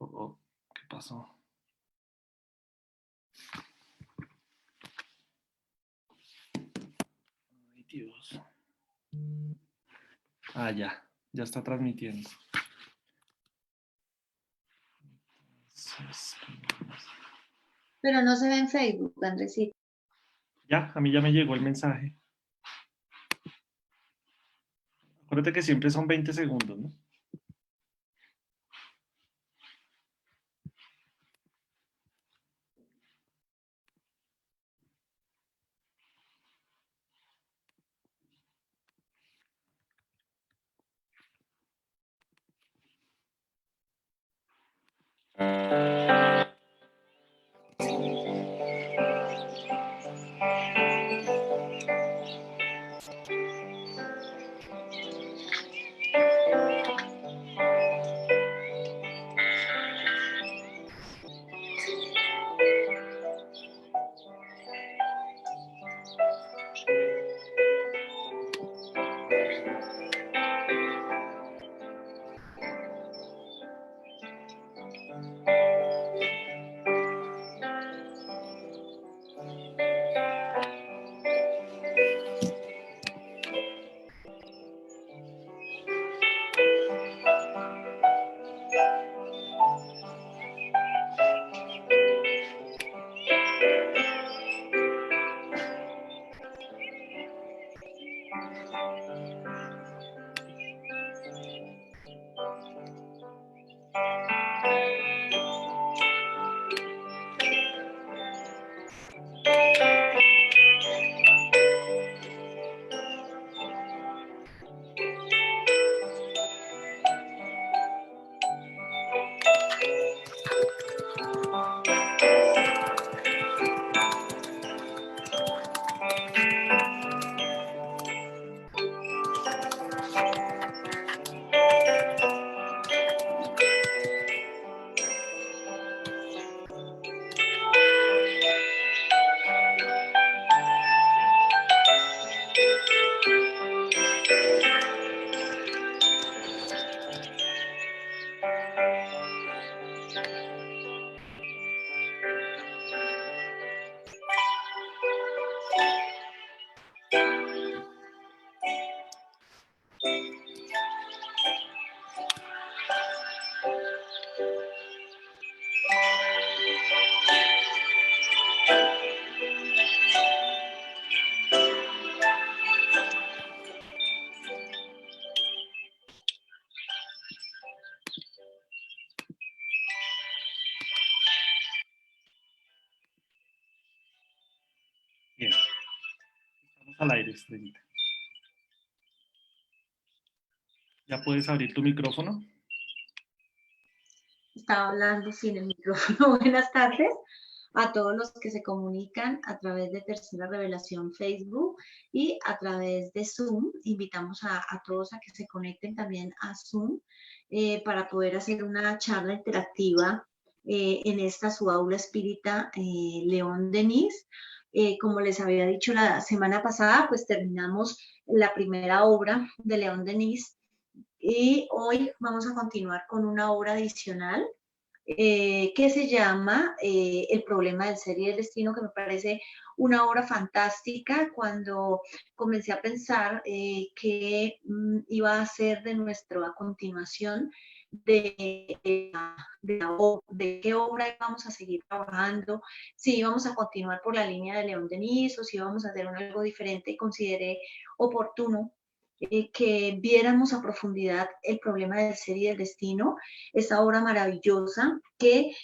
Oh, oh, ¿qué pasó? Ay, Dios. Ah, ya está transmitiendo. Pero no se ve en Facebook, Andresito. Ya, a mí ya me llegó el mensaje. Acuérdate que siempre son 20 segundos, ¿no? Bien, estamos al aire, Estrellita. ¿Ya puedes abrir tu micrófono? Estaba hablando sin el micrófono. Buenas tardes a todos los que se comunican a través de Tercera Revelación Facebook y a través de Zoom. Invitamos a todos a que se conecten también a Zoom para poder hacer una charla interactiva en esta su aula espírita León Denis. Como les había dicho la semana pasada, pues terminamos la primera obra de León Denis y hoy vamos a continuar con una obra adicional que se llama El problema del ser y del destino, que me parece una obra fantástica. Cuando comencé a pensar qué iba a ser de nuestra continuación, de qué obra íbamos a seguir trabajando, si íbamos a continuar por la línea de León Denis o si íbamos a hacer algo diferente, consideré oportuno que viéramos a profundidad el problema del ser y del destino, esa obra maravillosa que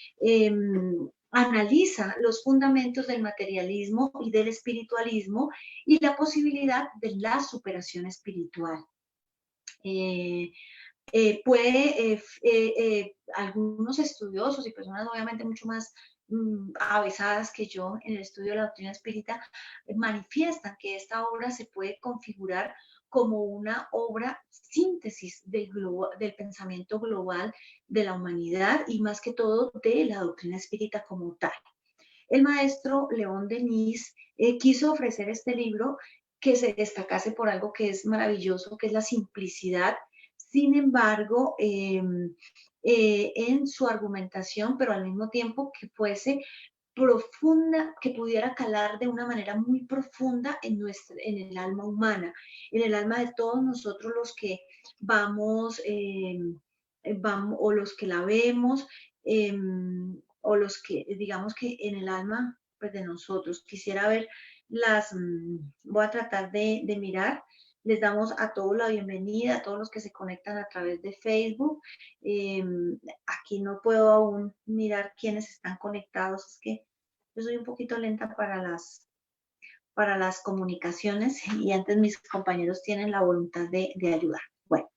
analiza los fundamentos del materialismo y del espiritualismo y la posibilidad de la superación espiritual. Algunos estudiosos y personas obviamente mucho más avesadas que yo en el estudio de la doctrina espírita manifiestan que esta obra se puede configurar como una obra síntesis del pensamiento global de la humanidad y más que todo de la doctrina espírita como tal. El maestro León Denis quiso ofrecer este libro que se destacase por algo que es maravilloso, que es la simplicidad sin embargo, en su argumentación, pero al mismo tiempo que fuese profunda, que pudiera calar de una manera muy profunda en el alma humana, en el alma de todos nosotros los que vamos, vamos o los que la vemos, eh, o los que, digamos que en el alma pues, de nosotros. Quisiera ver voy a tratar de mirar. Les damos a todos la bienvenida, a todos los que se conectan a través de Facebook. Aquí no puedo aún mirar quiénes están conectados, es que yo soy un poquito lenta para las comunicaciones y antes mis compañeros tienen la voluntad de ayudar. Bueno,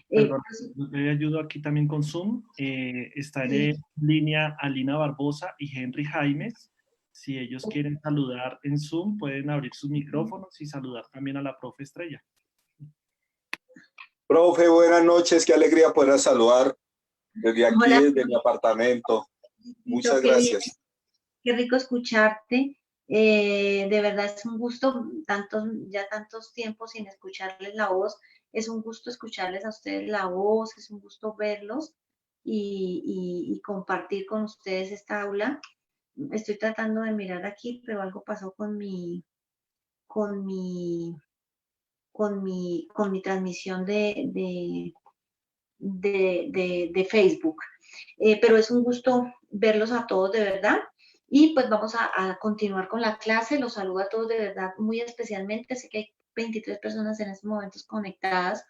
Perdón, pues, yo le ayudo aquí también con Zoom. Está sí, en línea Alina Barbosa y Henry Jaimes. Si ellos quieren saludar en Zoom, pueden abrir sus micrófonos y saludar también a la profe Estrella. Profe, buenas noches, qué alegría poder saludar desde aquí, hola, desde mi apartamento. Muchas qué bien, gracias. qué rico escucharte. De verdad es un gusto, ya tantos tiempos sin escucharles la voz. Es un gusto escucharles a ustedes la voz, es un gusto verlos y compartir con ustedes esta aula. Estoy tratando de mirar aquí, pero algo pasó con mi, con mi transmisión de Facebook. Pero es un gusto verlos a todos de verdad. Y pues vamos a continuar con la clase. Los saludo a todos de verdad muy especialmente. Sé que hay 23 personas en estos momentos conectadas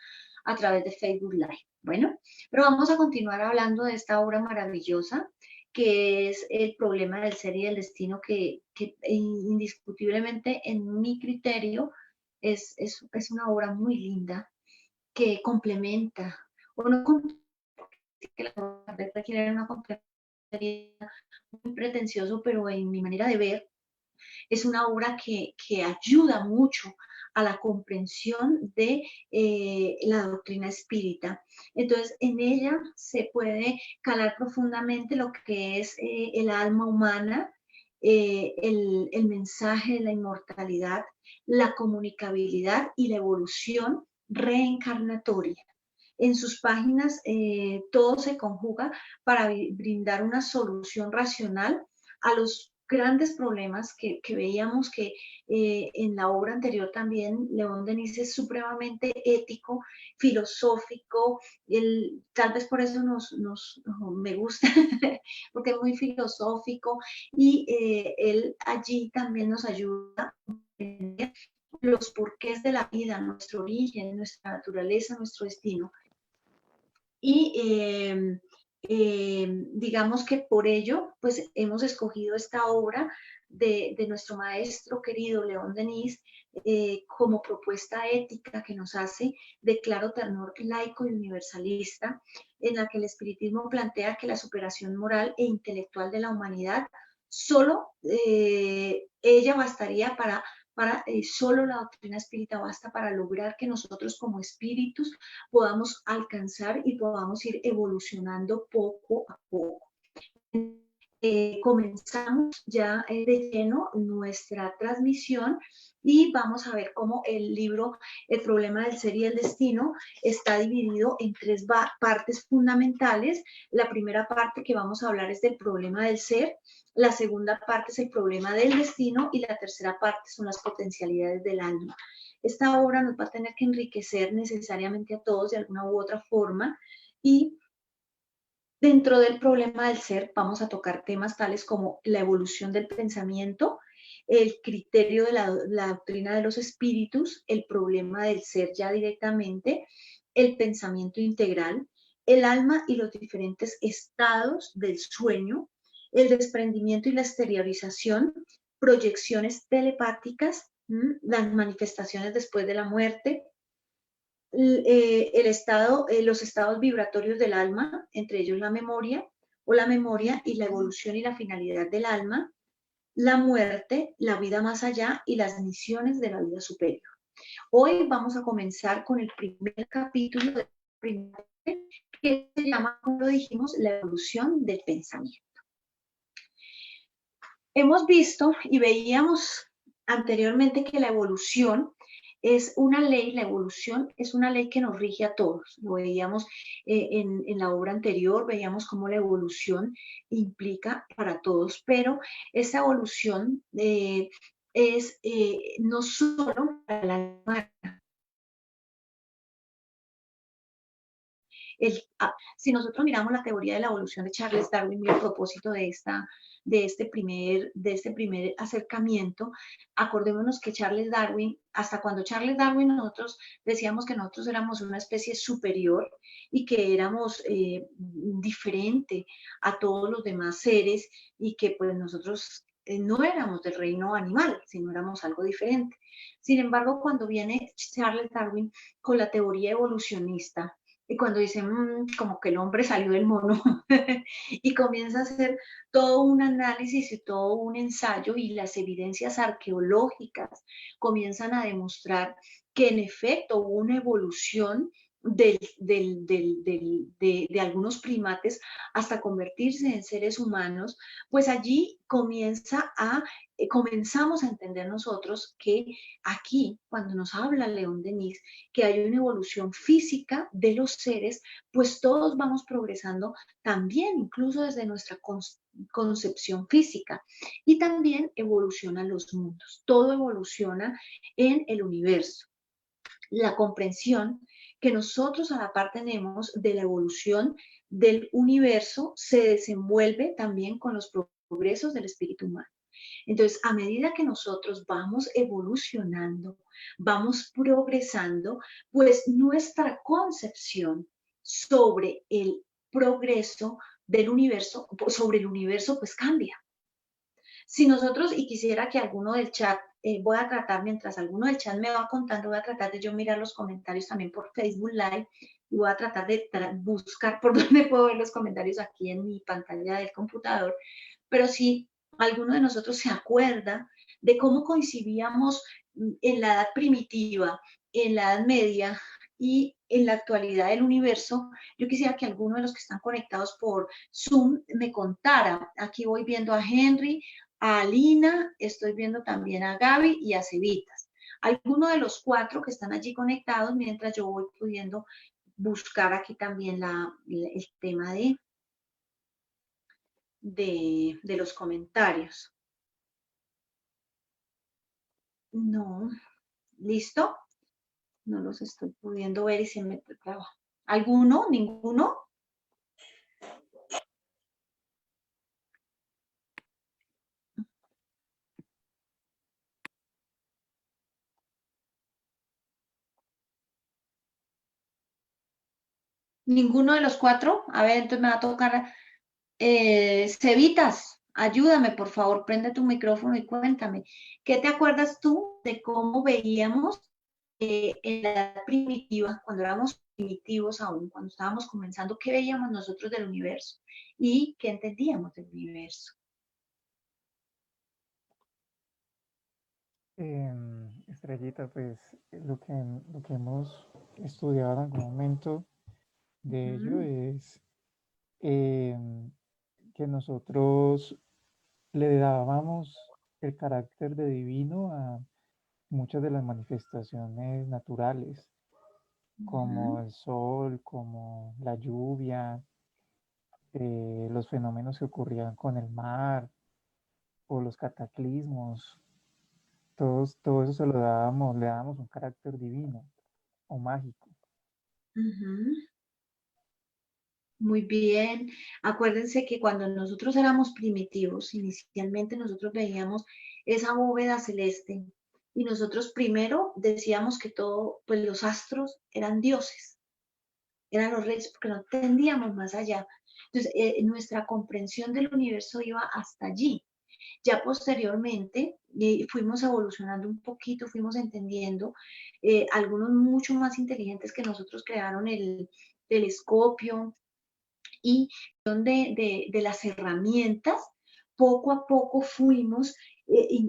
a través de Facebook Live. Bueno, pero vamos a continuar hablando de esta obra maravillosa que es el problema del ser y del destino que indiscutiblemente en mi criterio es una obra muy linda que complementa o no que las obras requieren una complementariedad muy pretencioso, pero en mi manera de ver es una obra que ayuda mucho a la comprensión de la doctrina espírita. Entonces, en ella se puede calar profundamente lo que es el alma humana, el mensaje de la inmortalidad, la comunicabilidad y la evolución reencarnatoria. En sus páginas todo se conjuga para brindar una solución racional a los grandes problemas que veíamos que en la obra anterior también León Denis es supremamente ético, filosófico, tal vez por eso me gusta, porque es muy filosófico y él allí también nos ayuda a entender los porqués de la vida, nuestro origen, nuestra naturaleza, nuestro destino. Y digamos que por ello, pues hemos escogido esta obra de nuestro maestro querido León Denis como propuesta ética que nos hace de claro tenor laico y universalista, en la que el espiritismo plantea que la superación moral e intelectual de la humanidad solo ella bastaría para solo la doctrina espírita basta para lograr que nosotros como espíritus podamos alcanzar y podamos ir evolucionando poco a poco. Comenzamos ya de lleno nuestra transmisión y vamos a ver cómo el libro El problema del ser y el destino está dividido en tres partes fundamentales. La primera parte que vamos a hablar es del problema del ser, la segunda parte es el problema del destino y la tercera parte son las potencialidades del alma. Esta obra nos va a tener que enriquecer necesariamente a todos de alguna u otra forma y dentro del problema del ser vamos a tocar temas tales como la evolución del pensamiento, el criterio de la doctrina de los espíritus, el problema del ser ya directamente, el pensamiento integral, el alma y los diferentes estados del sueño, el desprendimiento y la exteriorización, proyecciones telepáticas, las manifestaciones después de la muerte, los estados vibratorios del alma, entre ellos la memoria y la evolución y la finalidad del alma, la muerte, la vida más allá y las misiones de la vida superior. Hoy vamos a comenzar con el primer capítulo de que se llama, como lo dijimos, la evolución del pensamiento. Hemos visto y veíamos anteriormente que la evolución es una ley, la evolución es una ley que nos rige a todos. Lo veíamos en la obra anterior, veíamos cómo la evolución implica para todos, pero esa evolución es no solo para la humana. Si nosotros miramos la teoría de la evolución de Charles Darwin y el propósito de este primer acercamiento, acordémonos que Charles Darwin, hasta cuando Charles Darwin nosotros decíamos que nosotros éramos una especie superior y que éramos diferente a todos los demás seres y que pues nosotros no éramos del reino animal, sino éramos algo diferente. Sin embargo, cuando viene Charles Darwin con la teoría evolucionista, y cuando dicen, como que el hombre salió del mono, y comienza a hacer todo un análisis y todo un ensayo, y las evidencias arqueológicas comienzan a demostrar que en efecto hubo una evolución de algunos primates hasta convertirse en seres humanos, pues allí comenzamos a entender nosotros que aquí, cuando nos habla León Denis, que hay una evolución física de los seres, pues todos vamos progresando también, incluso desde nuestra concepción física. Y también evolucionan los mundos, todo evoluciona en el universo. La comprensión que nosotros a la par tenemos de la evolución del universo se desenvuelve también con los progresos del espíritu humano. Entonces, a medida que nosotros vamos evolucionando, vamos progresando, pues nuestra concepción sobre el progreso del universo, sobre el universo, pues cambia. Si nosotros, y quisiera que alguno del chat, voy a tratar, mientras alguno del chat me va contando, voy a tratar de yo mirar los comentarios también por Facebook Live, y voy a tratar de buscar por dónde puedo ver los comentarios aquí en mi pantalla del computador, pero si alguno de nosotros se acuerda de cómo coincidíamos en la edad primitiva, en la edad media y en la actualidad del universo, yo quisiera que alguno de los que están conectados por Zoom me contara. Aquí voy viendo a Henry, a Alina, estoy viendo también a Gaby y a Cevitas. Alguno de los 4 que están allí conectados, mientras yo voy pudiendo buscar aquí también el tema de los comentarios. No, ¿listo? No los estoy pudiendo ver y se me traba. ¿Alguno? ¿Ninguno? ¿Ninguno de los 4? A ver, entonces me va a tocar. Cevitas, ayúdame, por favor, prende tu micrófono y cuéntame. ¿Qué te acuerdas tú de cómo veíamos en la edad primitiva, cuando éramos primitivos aún, cuando estábamos comenzando, qué veíamos nosotros del universo y qué entendíamos del universo? Estrellita, pues lo que hemos estudiado en algún momento de ello es que nosotros le dábamos el carácter de divino a muchas de las manifestaciones naturales, como el sol, como la lluvia, los fenómenos que ocurrían con el mar o los cataclismos. Todo eso le dábamos un carácter divino o mágico. Muy bien. Acuérdense que cuando nosotros éramos primitivos, inicialmente nosotros veíamos esa bóveda celeste y nosotros primero decíamos que todo, pues los astros eran dioses, eran los reyes, porque no entendíamos más allá. Entonces, nuestra comprensión del universo iba hasta allí. Ya posteriormente fuimos evolucionando un poquito, fuimos entendiendo, algunos mucho más inteligentes que nosotros crearon el telescopio, y de las herramientas, poco a poco fuimos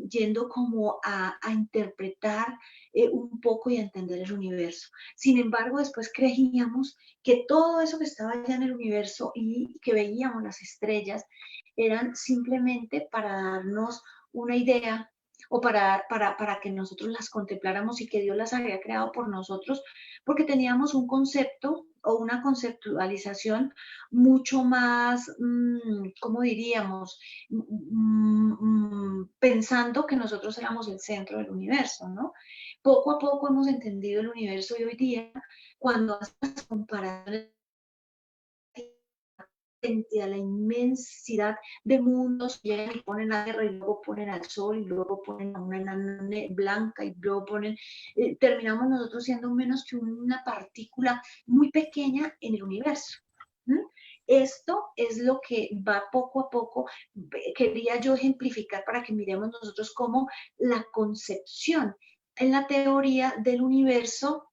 yendo como a interpretar un poco y a entender el universo. Sin embargo, después creíamos que todo eso que estaba allá en el universo y que veíamos las estrellas eran simplemente para darnos una idea o para que nosotros las contempláramos y que Dios las había creado por nosotros, porque teníamos un concepto o una conceptualización mucho más, ¿cómo diríamos? Pensando que nosotros éramos el centro del universo, ¿no? Poco a poco hemos entendido el universo y hoy día, cuando haces las comparaciones frente a la inmensidad de mundos, llegan y ponen a la Tierra y luego ponen al Sol y luego ponen a una enana blanca y luego ponen, terminamos nosotros siendo menos que una partícula muy pequeña en el universo. Esto es lo que va poco a poco, quería yo ejemplificar para que miremos nosotros cómo la concepción en la teoría del universo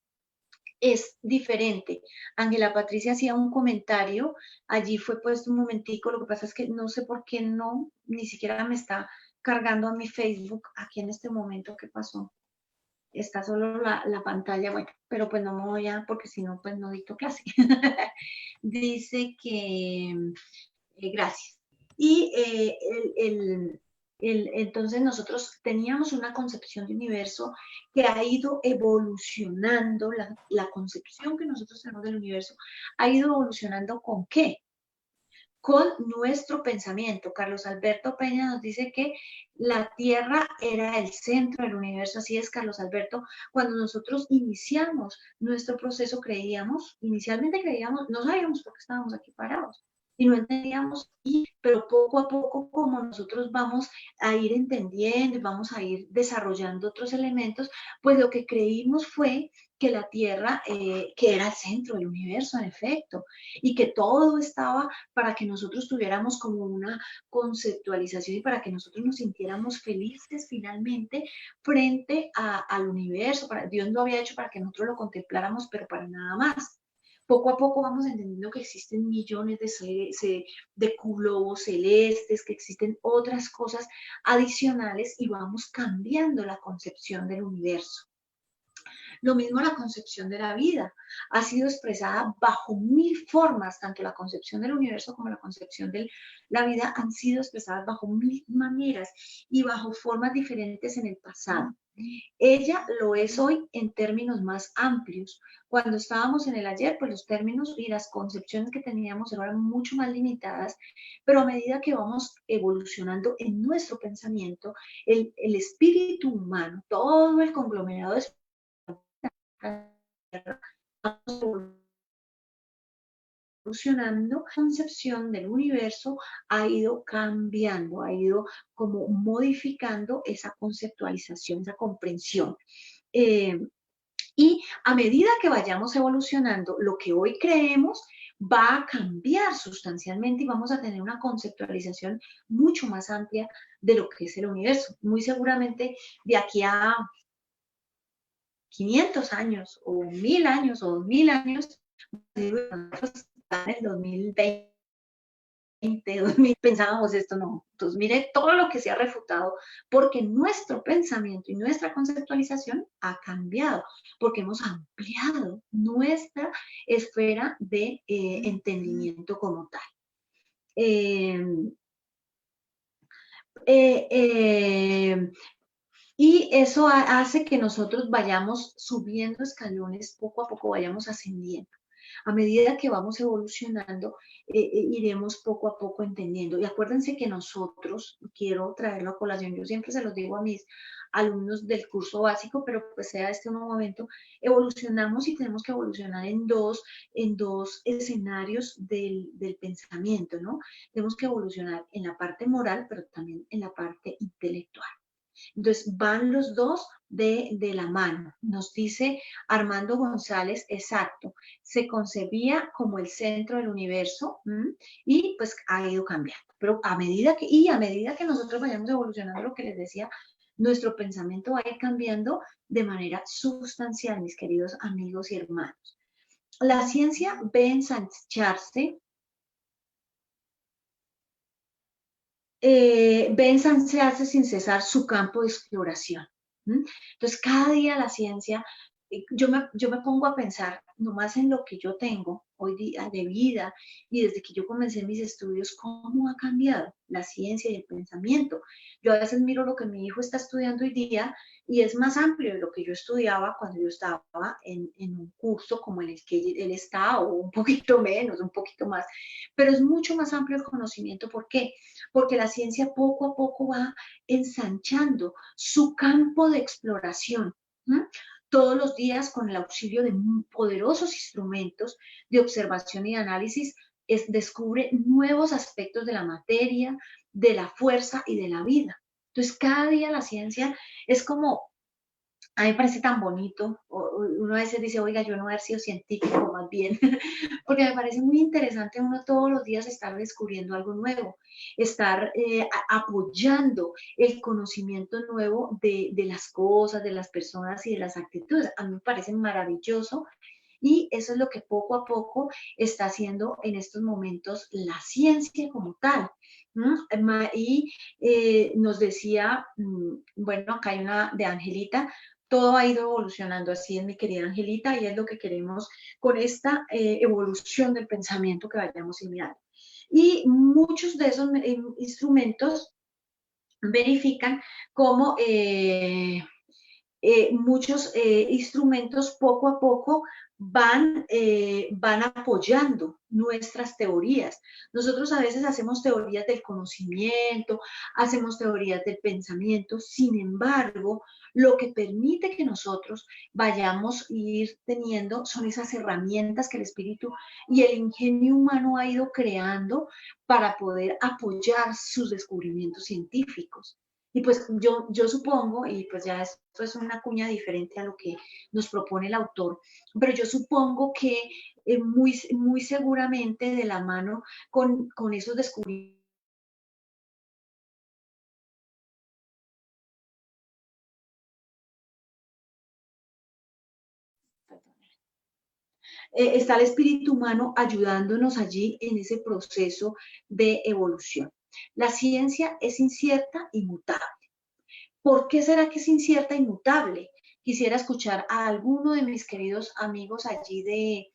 es diferente. Ángela Patricia hacía un comentario, allí fue puesto un momentico, lo que pasa es que no sé por qué no, ni siquiera me está cargando a mi Facebook aquí en este momento. ¿Qué pasó? Está solo la pantalla, bueno, pero pues no me voy a, porque si no, pues no dicto clase. Dice que, gracias. Y entonces nosotros teníamos una concepción de universo que ha ido evolucionando, la concepción que nosotros tenemos del universo ha ido evolucionando ¿con qué? Con nuestro pensamiento. Carlos Alberto Peña nos dice que la Tierra era el centro del universo. Así es, Carlos Alberto. Cuando nosotros iniciamos nuestro proceso, inicialmente creíamos, no sabíamos por qué estábamos aquí parados y no entendíamos, pero poco a poco, como nosotros vamos a ir entendiendo y vamos a ir desarrollando otros elementos, pues lo que creímos fue que la Tierra, que era el centro del universo, en efecto, y que todo estaba para que nosotros tuviéramos como una conceptualización y para que nosotros nos sintiéramos felices finalmente frente al universo. Dios lo había hecho para que nosotros lo contempláramos, pero para nada más. Poco a poco vamos entendiendo que existen millones de globos celestes, que existen otras cosas adicionales y vamos cambiando la concepción del universo. Lo mismo la concepción de la vida ha sido expresada bajo 1000 formas, tanto la concepción del universo como la concepción de la vida han sido expresadas bajo 1000 maneras y bajo formas diferentes en el pasado. Ella lo es hoy en términos más amplios. Cuando estábamos en el ayer, pues los términos y las concepciones que teníamos eran mucho más limitadas, pero a medida que vamos evolucionando en nuestro pensamiento, el espíritu humano, todo el conglomerado de evolucionando, la concepción del universo ha ido cambiando, ha ido como modificando esa conceptualización, esa comprensión. Y a medida que vayamos evolucionando, lo que hoy creemos va a cambiar sustancialmente y vamos a tener una conceptualización mucho más amplia de lo que es el universo. Muy seguramente de aquí a 500 años o 1000 años o 2000 años, nosotros en el 2020, 2000, pensábamos esto, no. Entonces, mire todo lo que se ha refutado, porque nuestro pensamiento y nuestra conceptualización ha cambiado, porque hemos ampliado nuestra esfera de entendimiento como tal. Y eso hace que nosotros vayamos subiendo escalones, poco a poco vayamos ascendiendo. A medida que vamos evolucionando, iremos poco a poco entendiendo. Y acuérdense que nosotros, quiero traerlo a colación, yo siempre se los digo a mis alumnos del curso básico, pero pues sea este un momento, evolucionamos y tenemos que evolucionar en dos escenarios del pensamiento, ¿no? Tenemos que evolucionar en la parte moral, pero también en la parte intelectual. Entonces van los dos de la mano. Nos dice Armando González, exacto, se concebía como el centro del universo y pues ha ido cambiando. Pero a medida que nosotros vayamos evolucionando, lo que les decía, nuestro pensamiento va a ir cambiando de manera sustancial, mis queridos amigos y hermanos. La ciencia ve ensancharse se hace sin cesar su campo de exploración. Entonces, cada día la ciencia, yo me pongo a pensar, nomás en lo que yo tengo hoy día de vida y desde que yo comencé mis estudios, cómo ha cambiado la ciencia y el pensamiento. Yo a veces miro lo que mi hijo está estudiando hoy día y es más amplio de lo que yo estudiaba cuando yo estaba en un curso como en el que él está, o un poquito menos, un poquito más, pero es mucho más amplio el conocimiento. ¿Por qué? Porque la ciencia poco a poco va ensanchando su campo de exploración. ¿Mm? Todos los días, con el auxilio de poderosos instrumentos de observación y análisis, descubre nuevos aspectos de la materia, de la fuerza y de la vida. Entonces, cada día la ciencia es como, a mí me parece tan bonito. Uno a veces dice, oiga, yo no haber sido científico, más bien, porque me parece muy interesante uno todos los días estar descubriendo algo nuevo, estar apoyando el conocimiento nuevo de las cosas, de las personas y de las actitudes. A mí me parece maravilloso y eso es lo que poco a poco está haciendo en estos momentos la ciencia como tal. Y nos decía, bueno, acá hay una de Angelita, todo ha ido evolucionando, así es mi querida Angelita, y es lo que queremos con esta evolución del pensamiento que vayamos mirando. Y muchos de esos instrumentos verifican cómo muchos instrumentos poco a poco van apoyando nuestras teorías. Nosotros a veces hacemos teorías del conocimiento, hacemos teorías del pensamiento, sin embargo, lo que permite que nosotros vayamos a ir teniendo son esas herramientas que el espíritu y el ingenio humano ha ido creando para poder apoyar sus descubrimientos científicos. Y pues yo supongo, y pues ya esto es una cuña diferente a lo que nos propone el autor, pero yo supongo que muy seguramente de la mano con esos descubrimientos, está el espíritu humano ayudándonos allí en ese proceso de evolución. La ciencia es incierta y mutable. ¿Por qué será que es incierta y mutable? Quisiera escuchar a alguno de mis queridos amigos allí de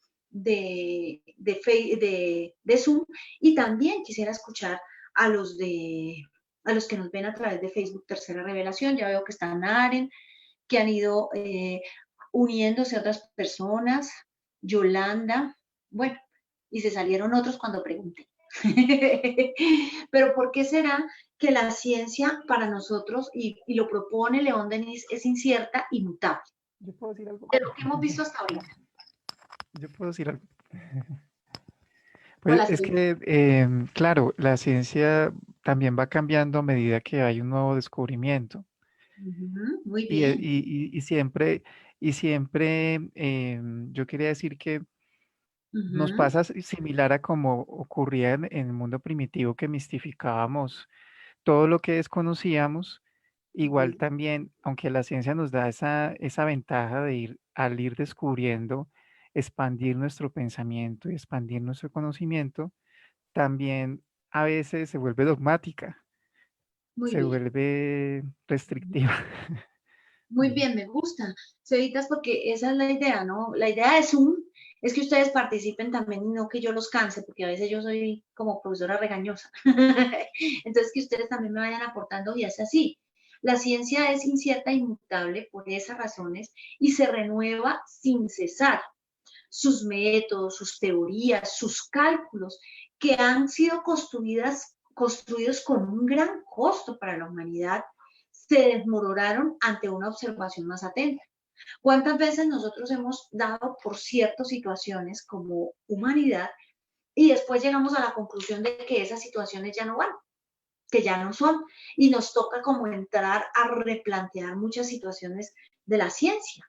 Zoom, y también quisiera escuchar a los que nos ven a través de Facebook Tercera Revelación. Ya veo que están Aren, que han ido uniéndose a otras personas, Yolanda, bueno, y se salieron otros cuando pregunté. Pero ¿por qué será que la ciencia para nosotros, y lo propone León Denis, es incierta y mutable? ¿Yo puedo decir algo? De lo que hemos visto hasta ahorita. Yo puedo decir algo. Pues Hola, es Silvia. que, claro, la ciencia también va cambiando a medida que hay un nuevo descubrimiento. Muy Y, bien. siempre yo quería decir que nos pasa similar a como ocurría en el mundo primitivo, que mistificábamos todo lo que desconocíamos. Igual Sí, también, aunque la ciencia nos da esa ventaja de al ir descubriendo, expandir nuestro pensamiento y expandir nuestro conocimiento, también a veces se vuelve dogmática, muy se bien. vuelve restrictiva. Muy bien, me gusta. Cevitas, porque esa es la idea, ¿no? La idea de Zoom es que ustedes participen también y no que yo los canse, porque a veces yo soy como profesora regañosa. Entonces, que ustedes también me vayan aportando y es así. La ciencia es incierta e inmutable por esas razones y se renueva sin cesar. Sus métodos, sus teorías, sus cálculos, que han sido construidos con un gran costo para la humanidad, se desmoronaron ante una observación más atenta. ¿Cuántas veces nosotros hemos dado por ciertas situaciones como humanidad y después llegamos a la conclusión de que esas situaciones ya no van, que ya no son, y nos toca como entrar a replantear muchas situaciones de la ciencia?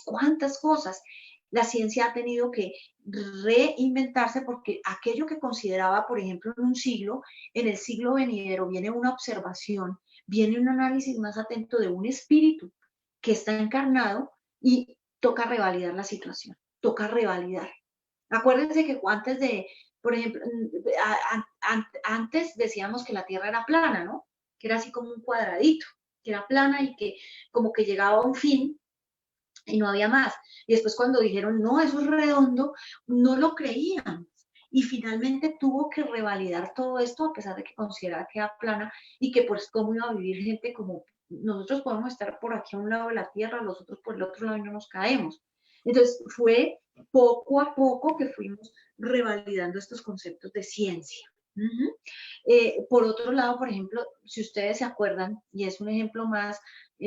¿Cuántas cosas? La ciencia ha tenido que reinventarse porque aquello que consideraba, por ejemplo, en el siglo venidero viene una observación, viene un análisis más atento de un espíritu que está encarnado y toca revalidar la situación, toca revalidar. Acuérdense que antes de, por ejemplo, antes decíamos que la Tierra era plana, ¿no? Que era así como un cuadradito, que era plana y que como que llegaba a un fin, y no había más. Y después cuando dijeron, no, eso es redondo, no lo creían. Y finalmente tuvo que revalidar todo esto, a pesar de que consideraba que era plana y que pues cómo iba a vivir gente como nosotros podemos estar por aquí a un lado de la Tierra, los otros por el otro lado y no nos caemos. Entonces fue poco a poco que fuimos revalidando estos conceptos de ciencia. Por otro lado, por ejemplo, si ustedes se acuerdan, y es un ejemplo más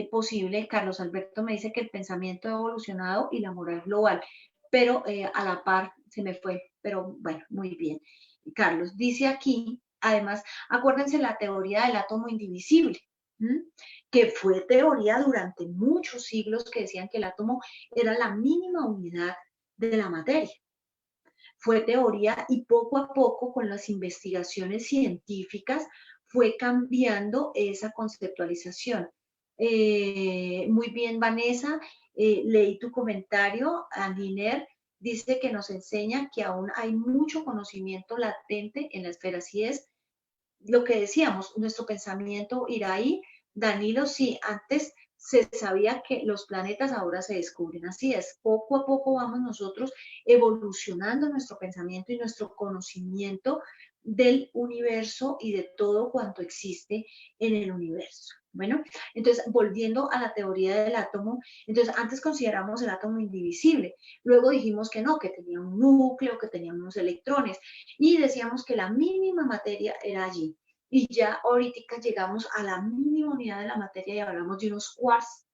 posible, Carlos Alberto me dice que el pensamiento ha evolucionado y la moral global, pero a la par se me fue, pero bueno, muy bien. Carlos dice aquí, además, acuérdense la teoría del átomo indivisible, que fue teoría durante muchos siglos que decían que el átomo era la mínima unidad de la materia. Fue teoría y poco a poco con las investigaciones científicas fue cambiando esa conceptualización. Muy bien, Vanessa, leí tu comentario. Aniner dice que nos enseña que aún hay mucho conocimiento latente en la esfera. Así es, lo que decíamos, nuestro pensamiento irá ahí. Danilo, sí, antes se sabía que los planetas ahora se descubren. Así es, poco a poco vamos nosotros evolucionando nuestro pensamiento y nuestro conocimiento del universo y de todo cuanto existe en el universo. Bueno, entonces, volviendo a la teoría del átomo, entonces antes consideramos el átomo indivisible, luego dijimos que no, que tenía un núcleo, que tenía unos electrones, y decíamos que la mínima materia era allí. Y ya ahorita llegamos a la mínima unidad de la materia y hablamos de unos quarks.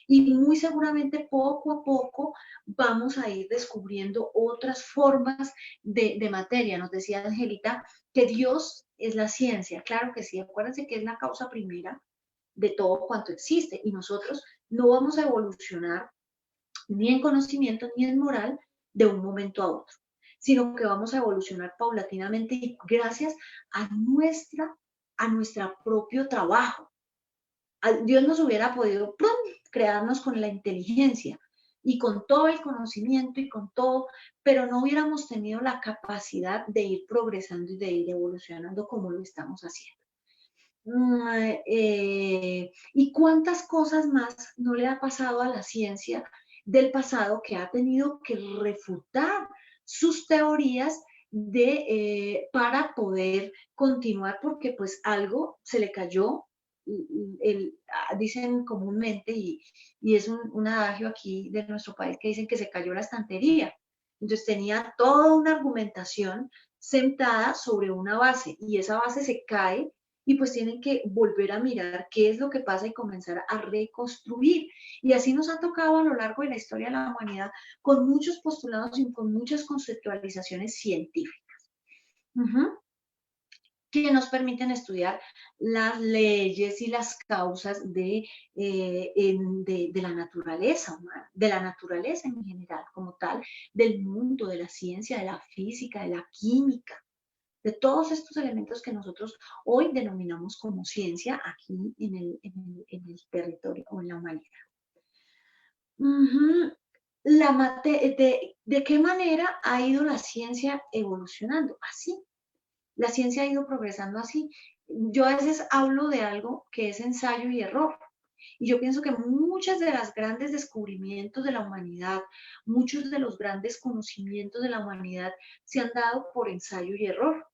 Y muy seguramente poco a poco vamos a ir descubriendo otras formas de materia. Nos decía Angelita que Dios es la ciencia. Claro que sí, acuérdense que es la causa primera de todo cuanto existe. Y nosotros no vamos a evolucionar ni en conocimiento ni en moral de un momento a otro, sino que vamos a evolucionar paulatinamente y gracias a nuestro propio trabajo. Dios nos hubiera podido ¡pum!, crearnos con la inteligencia y con todo el conocimiento y con todo, pero no hubiéramos tenido la capacidad de ir progresando y de ir evolucionando como lo estamos haciendo. ¿Y cuántas cosas más no le ha pasado a la ciencia del pasado que ha tenido que refutar sus teorías para poder continuar? Porque pues algo se le cayó, dicen comúnmente, y es un adagio aquí de nuestro país que dicen que se cayó la estantería. Entonces tenía toda una argumentación sentada sobre una base y esa base se cae y pues tienen que volver a mirar qué es lo que pasa y comenzar a reconstruir. Y así nos ha tocado a lo largo de la historia de la humanidad con muchos postulados y con muchas conceptualizaciones científicas. Que nos permiten estudiar las leyes y las causas de la naturaleza humana, de la naturaleza en general como tal, del mundo, de la ciencia, de la física, de la química, de todos estos elementos que nosotros hoy denominamos como ciencia aquí en el territorio o en la humanidad. ¿De qué manera ha ido la ciencia evolucionando? Así. La ciencia ha ido progresando así. Yo a veces hablo de algo que es ensayo y error. Y yo pienso que muchos de los grandes descubrimientos de la humanidad, muchos de los grandes conocimientos de la humanidad se han dado por ensayo y error.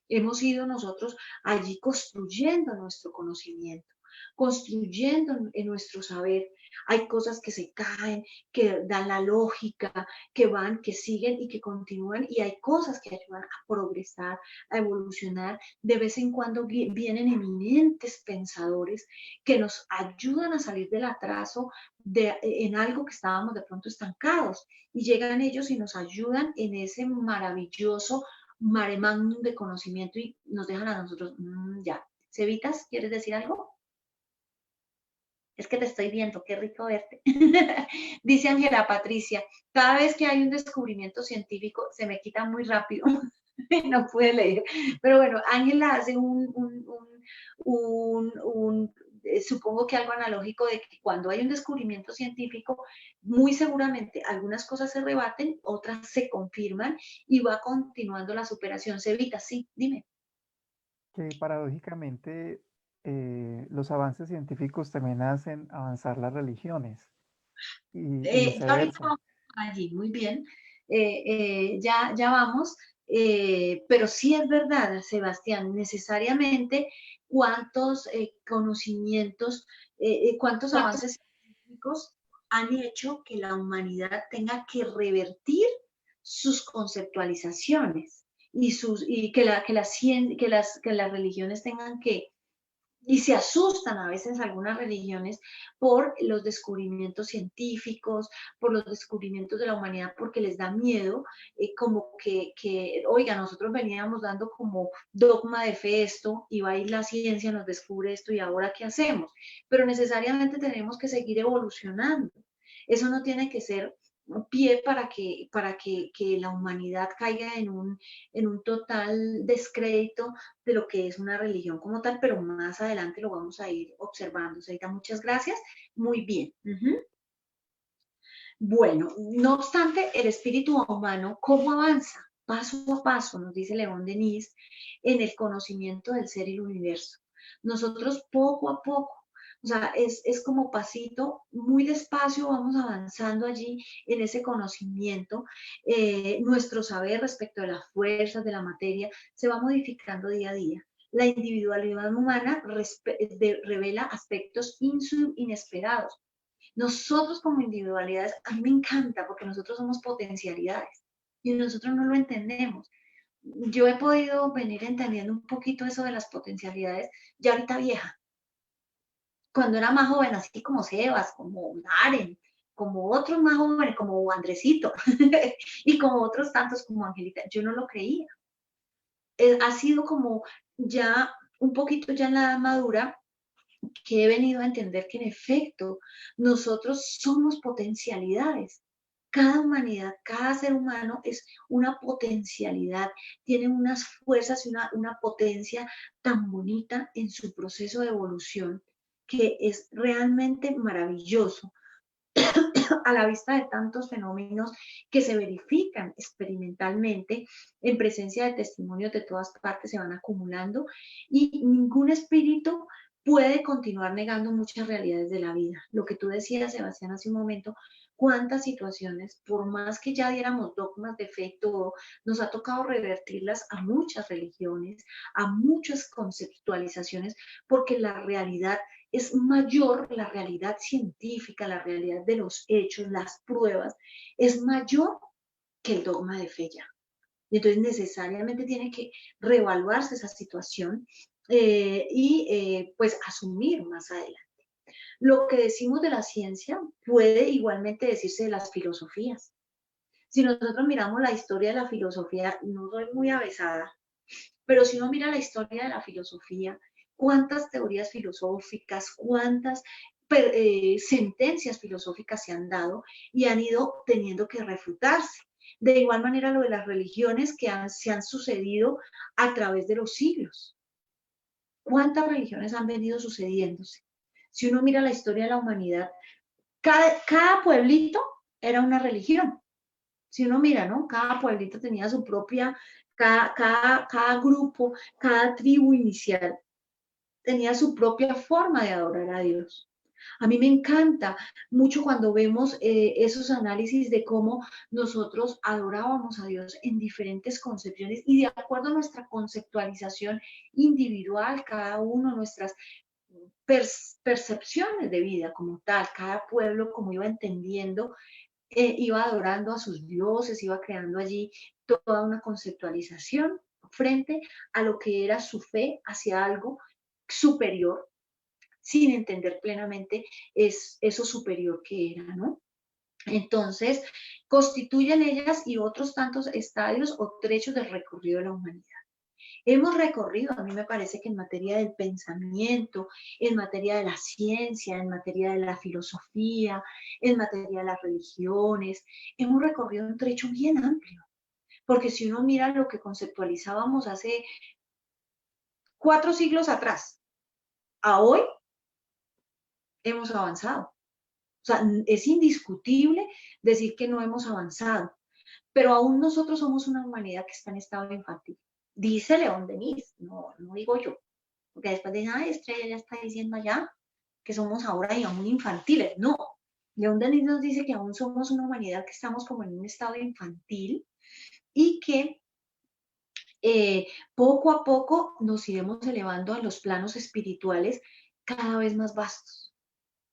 Hemos ido nosotros allí construyendo nuestro conocimiento, construyendo en nuestro saber. Hay cosas que se caen, que dan la lógica, que van, que siguen y que continúan, y hay cosas que ayudan a progresar, a evolucionar. De vez en cuando vienen eminentes pensadores que nos ayudan a salir del atraso en algo que estábamos de pronto estancados, y llegan ellos y nos ayudan en ese maravilloso mare magnum de conocimiento y nos dejan a nosotros, ya. Cevitas, ¿quieres decir algo? Es que te estoy viendo, qué rico verte. Dice Ángela Patricia, cada vez que hay un descubrimiento científico se me quita muy rápido. No pude leer. Pero bueno, Ángela hace supongo que algo analógico de que cuando hay un descubrimiento científico, muy seguramente algunas cosas se rebaten, otras se confirman y va continuando la superación. Cevita, sí, dime. Que paradójicamente los avances científicos también hacen avanzar las religiones. y Ya ahorita viceversa. vamos allí, muy bien. Ya vamos. Pero sí es verdad, Sebastián, necesariamente cuántos conocimientos, cuántos avances científicos han hecho que la humanidad tenga que revertir sus conceptualizaciones y que las religiones tengan que, y se asustan a veces algunas religiones por los descubrimientos científicos, por los descubrimientos de la humanidad, porque les da miedo, como oiga, nosotros veníamos dando como dogma de fe esto, y va a ir la ciencia, nos descubre esto, y ahora ¿qué hacemos? Pero necesariamente tenemos que seguir evolucionando. Eso no tiene que ser un pie que la humanidad caiga en un total descrédito de lo que es una religión como tal, pero más adelante lo vamos a ir observando. Sarita, muchas gracias. Muy bien. Bueno, no obstante, el espíritu humano, ¿cómo avanza? Paso a paso, nos dice León Denis, en el conocimiento del ser y el universo. Nosotros poco a poco, o sea, es como pasito, muy despacio vamos avanzando allí en ese conocimiento. Nuestro saber respecto de las fuerzas de la materia se va modificando día a día. La individualidad humana revela aspectos inesperados. Nosotros como individualidades, a mí me encanta porque nosotros somos potencialidades y nosotros no lo entendemos. Yo he podido venir entendiendo un poquito eso de las potencialidades ya ahorita vieja. Cuando era más joven, así como Sebas, como Naren, como otros más jóvenes, como Andresito, y como otros tantos como Angelita, yo no lo creía. Ha sido como ya un poquito ya en la edad madura, que he venido a entender que en efecto nosotros somos potencialidades. Cada humanidad, cada ser humano es una potencialidad, tiene unas fuerzas y una potencia tan bonita en su proceso de evolución que es realmente maravilloso a la vista de tantos fenómenos que se verifican experimentalmente en presencia de testimonios de todas partes, se van acumulando y ningún espíritu puede continuar negando muchas realidades de la vida. Lo que tú decías, Sebastián, hace un momento, cuántas situaciones, por más que ya diéramos dogmas de fe y todo, nos ha tocado revertirlas a muchas religiones, a muchas conceptualizaciones, porque la realidad es mayor, la realidad científica, la realidad de los hechos, las pruebas, es mayor que el dogma de fe ya. Y entonces necesariamente tiene que reevaluarse esa situación pues asumir más adelante. Lo que decimos de la ciencia puede igualmente decirse de las filosofías. Si nosotros miramos la historia de la filosofía, no soy muy avesada, pero si uno mira la historia de la filosofía, cuántas teorías filosóficas, cuántas sentencias filosóficas se han dado y han ido teniendo que refutarse. De igual manera lo de las religiones que se han sucedido a través de los siglos. ¿Cuántas religiones han venido sucediéndose? Si uno mira la historia de la humanidad, cada pueblito era una religión. Si uno mira, ¿no? Cada pueblito tenía su propia, cada grupo, cada tribu inicial tenía su propia forma de adorar a Dios. A mí me encanta mucho cuando vemos esos análisis de cómo nosotros adorábamos a Dios en diferentes concepciones y de acuerdo a nuestra conceptualización individual, cada uno, nuestras percepciones de vida como tal, cada pueblo como iba entendiendo, iba adorando a sus dioses, iba creando allí toda una conceptualización frente a lo que era su fe hacia algo superior, sin entender plenamente eso superior que era, ¿no? Entonces, constituyen ellas y otros tantos estadios o trechos del recorrido de la humanidad. Hemos recorrido, a mí me parece que en materia del pensamiento, en materia de la ciencia, en materia de la filosofía, en materia de las religiones, hemos recorrido un trecho bien amplio. Porque si uno mira lo que conceptualizábamos hace 4 siglos atrás, a hoy hemos avanzado. O sea, es indiscutible decir que no hemos avanzado, pero aún nosotros somos una humanidad que está en estado infantil. Dice León Denis, no digo yo, porque después de nada, Estrella ya está diciendo allá que somos ahora, digamos, infantiles. No, León Denis nos dice que aún somos una humanidad que estamos como en un estado infantil y que poco a poco nos iremos elevando a los planos espirituales cada vez más vastos.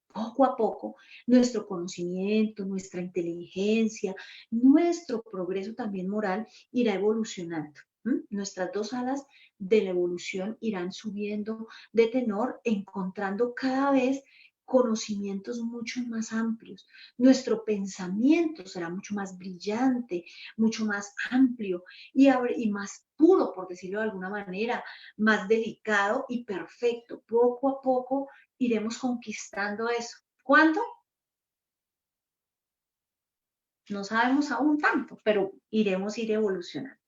Poco a poco, nuestro conocimiento, nuestra inteligencia, nuestro progreso también moral irá evolucionando. Nuestras dos alas de la evolución irán subiendo de tenor, encontrando cada vez conocimientos mucho más amplios. Nuestro pensamiento será mucho más brillante, mucho más amplio y más puro, por decirlo de alguna manera, más delicado y perfecto. Poco a poco iremos conquistando eso. ¿Cuándo? No sabemos aún tanto, pero iremos ir evolucionando.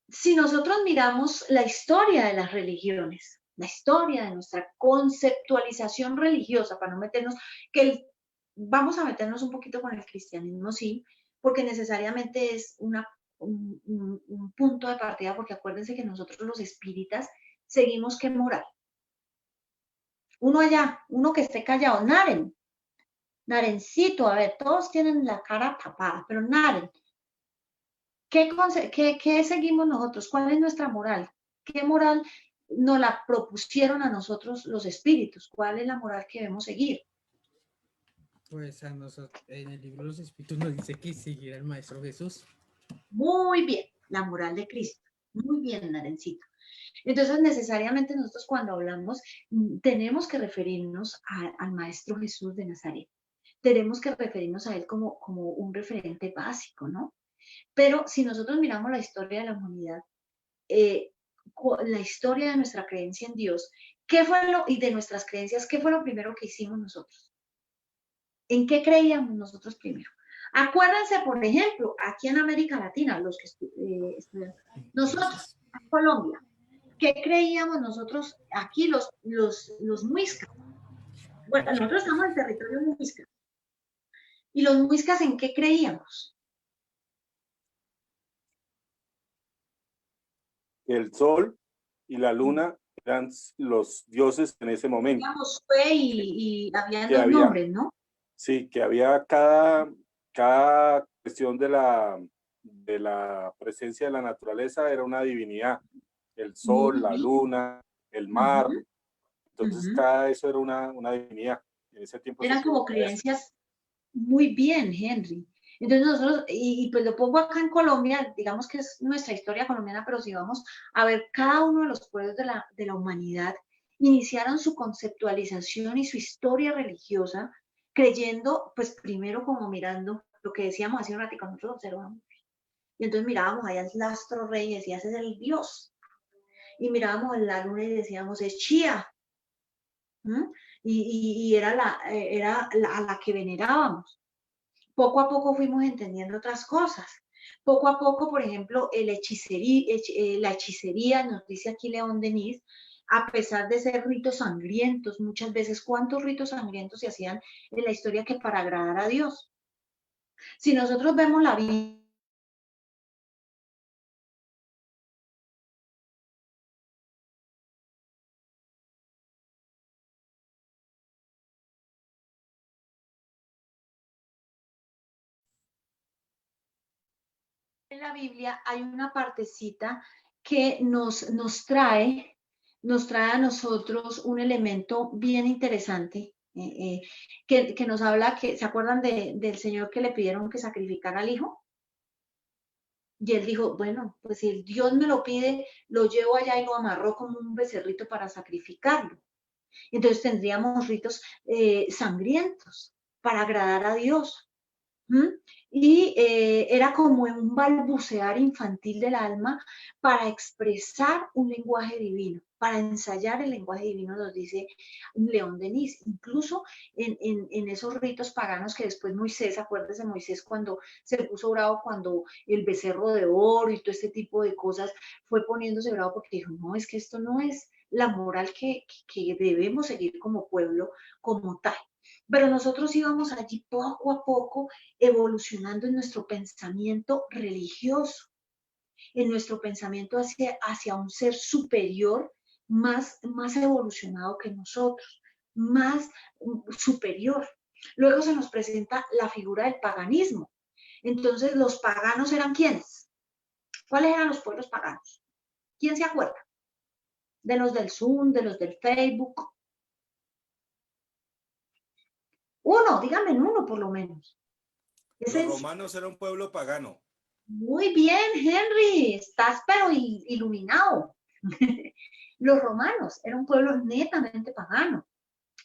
Si nosotros miramos la historia de las religiones, la historia de nuestra conceptualización religiosa, para no meternos, vamos a meternos un poquito con el cristianismo, sí, porque necesariamente es un punto de partida, porque acuérdense que nosotros los espíritas seguimos qué moral. Uno allá, uno que esté callado, Naren, Narencito, a ver, todos tienen la cara tapada, pero Naren, ¿qué seguimos nosotros? ¿Cuál es nuestra moral? ¿Qué moral nos la propusieron a nosotros los espíritus? ¿Cuál es la moral que debemos seguir? Pues a nosotros, en el libro de los Espíritus nos dice que seguir al Maestro Jesús. Muy bien, la moral de Cristo. Muy bien, Narencito. Entonces, necesariamente nosotros cuando hablamos, tenemos que referirnos al Maestro Jesús de Nazaret. Tenemos que referirnos a él como un referente básico, ¿no? Pero si nosotros miramos la historia de la humanidad, la historia de nuestra creencia en Dios, y de nuestras creencias, ¿qué fue lo primero que hicimos nosotros? ¿En qué creíamos nosotros primero? Acuérdense, por ejemplo, aquí en América Latina, los que estudian, nosotros, en Colombia, ¿qué creíamos nosotros aquí, los muiscas? Bueno, nosotros estamos en el territorio muisca. ¿Y los muiscas en qué creíamos? El sol y la luna eran los dioses en ese momento. Digamos, y habían dos nombres, ¿no? Sí, que había cada cuestión de la presencia de la naturaleza era una divinidad. El sol, la luna, el mar. Entonces, cada eso era una divinidad. En ese tiempo eran como creencias muy bien, Henry. Entonces nosotros, y pues lo pongo acá en Colombia, digamos que es nuestra historia colombiana, pero si vamos a ver cada uno de los pueblos de la humanidad, iniciaron su conceptualización y su historia religiosa creyendo, pues primero como mirando lo que decíamos hace un ratito, nosotros observamos. Y entonces mirábamos allá el astro rey y decía, ese es el dios. Y mirábamos la luna y decíamos, es Chía. Y era a la que venerábamos. Poco a poco fuimos entendiendo otras cosas. Poco a poco, por ejemplo, la hechicería, nos dice aquí León Denis, a pesar de ser ritos sangrientos, muchas veces, ¿cuántos ritos sangrientos se hacían en la historia que para agradar a Dios? Si nosotros vemos la Biblia, en la Biblia hay una partecita que nos trae a nosotros un elemento bien interesante, que nos habla, ¿se acuerdan del Señor que le pidieron que sacrificara al hijo? Y él dijo, bueno, pues si el Dios me lo pide, lo llevo allá y lo amarró como un becerrito para sacrificarlo. Entonces tendríamos ritos sangrientos para agradar a Dios. Y era como un balbucear infantil del alma para expresar un lenguaje divino, para ensayar el lenguaje divino, nos dice León Denis. Incluso en esos ritos paganos que después Moisés, acuérdese Moisés cuando se puso bravo, cuando el becerro de oro y todo este tipo de cosas fue poniéndose bravo porque dijo, no, es que esto no es la moral que debemos seguir como pueblo, como tal. Pero nosotros íbamos allí poco a poco evolucionando en nuestro pensamiento religioso, en nuestro pensamiento hacia un ser superior, más evolucionado que nosotros, más superior. Luego se nos presenta la figura del paganismo. Entonces, ¿los paganos eran quiénes? ¿Cuáles eran los pueblos paganos? ¿Quién se acuerda? De los del Zoom, de los del Facebook. Uno, díganme uno por lo menos. Los romanos eran un pueblo pagano. Muy bien, Henry, estás pero iluminado. Los romanos eran un pueblo netamente pagano.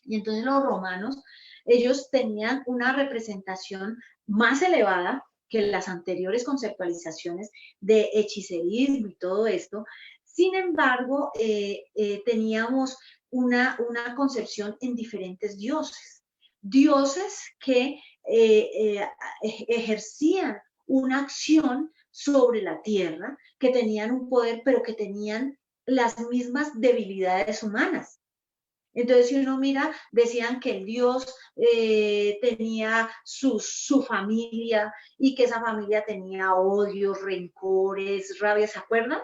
Y entonces los romanos, ellos tenían una representación más elevada que las anteriores conceptualizaciones de hechicerismo y todo esto. Sin embargo, teníamos una concepción en diferentes dioses. Dioses que ejercían una acción sobre la tierra, que tenían un poder, pero que tenían las mismas debilidades humanas. Entonces, si uno mira, decían que el Dios tenía su familia y que esa familia tenía odios, rencores, rabia. ¿Se acuerdan?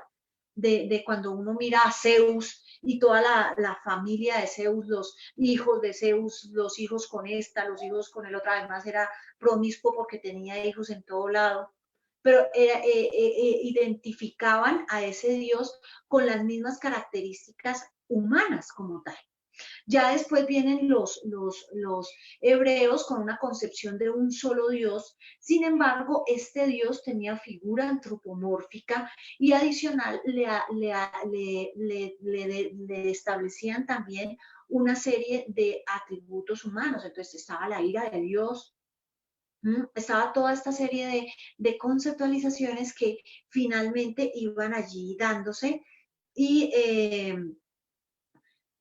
De cuando uno mira a Zeus y toda la familia de Zeus, los hijos de Zeus, los hijos con esta, los hijos con el otro, además era promiscuo porque tenía hijos en todo lado. Pero identificaban a ese Dios con las mismas características humanas como tal. Ya después vienen los hebreos con una concepción de un solo Dios. Sin embargo, este Dios tenía figura antropomórfica y adicional le establecían también una serie de atributos humanos. Entonces estaba la ira de Dios, estaba toda esta serie de conceptualizaciones que finalmente iban allí dándose y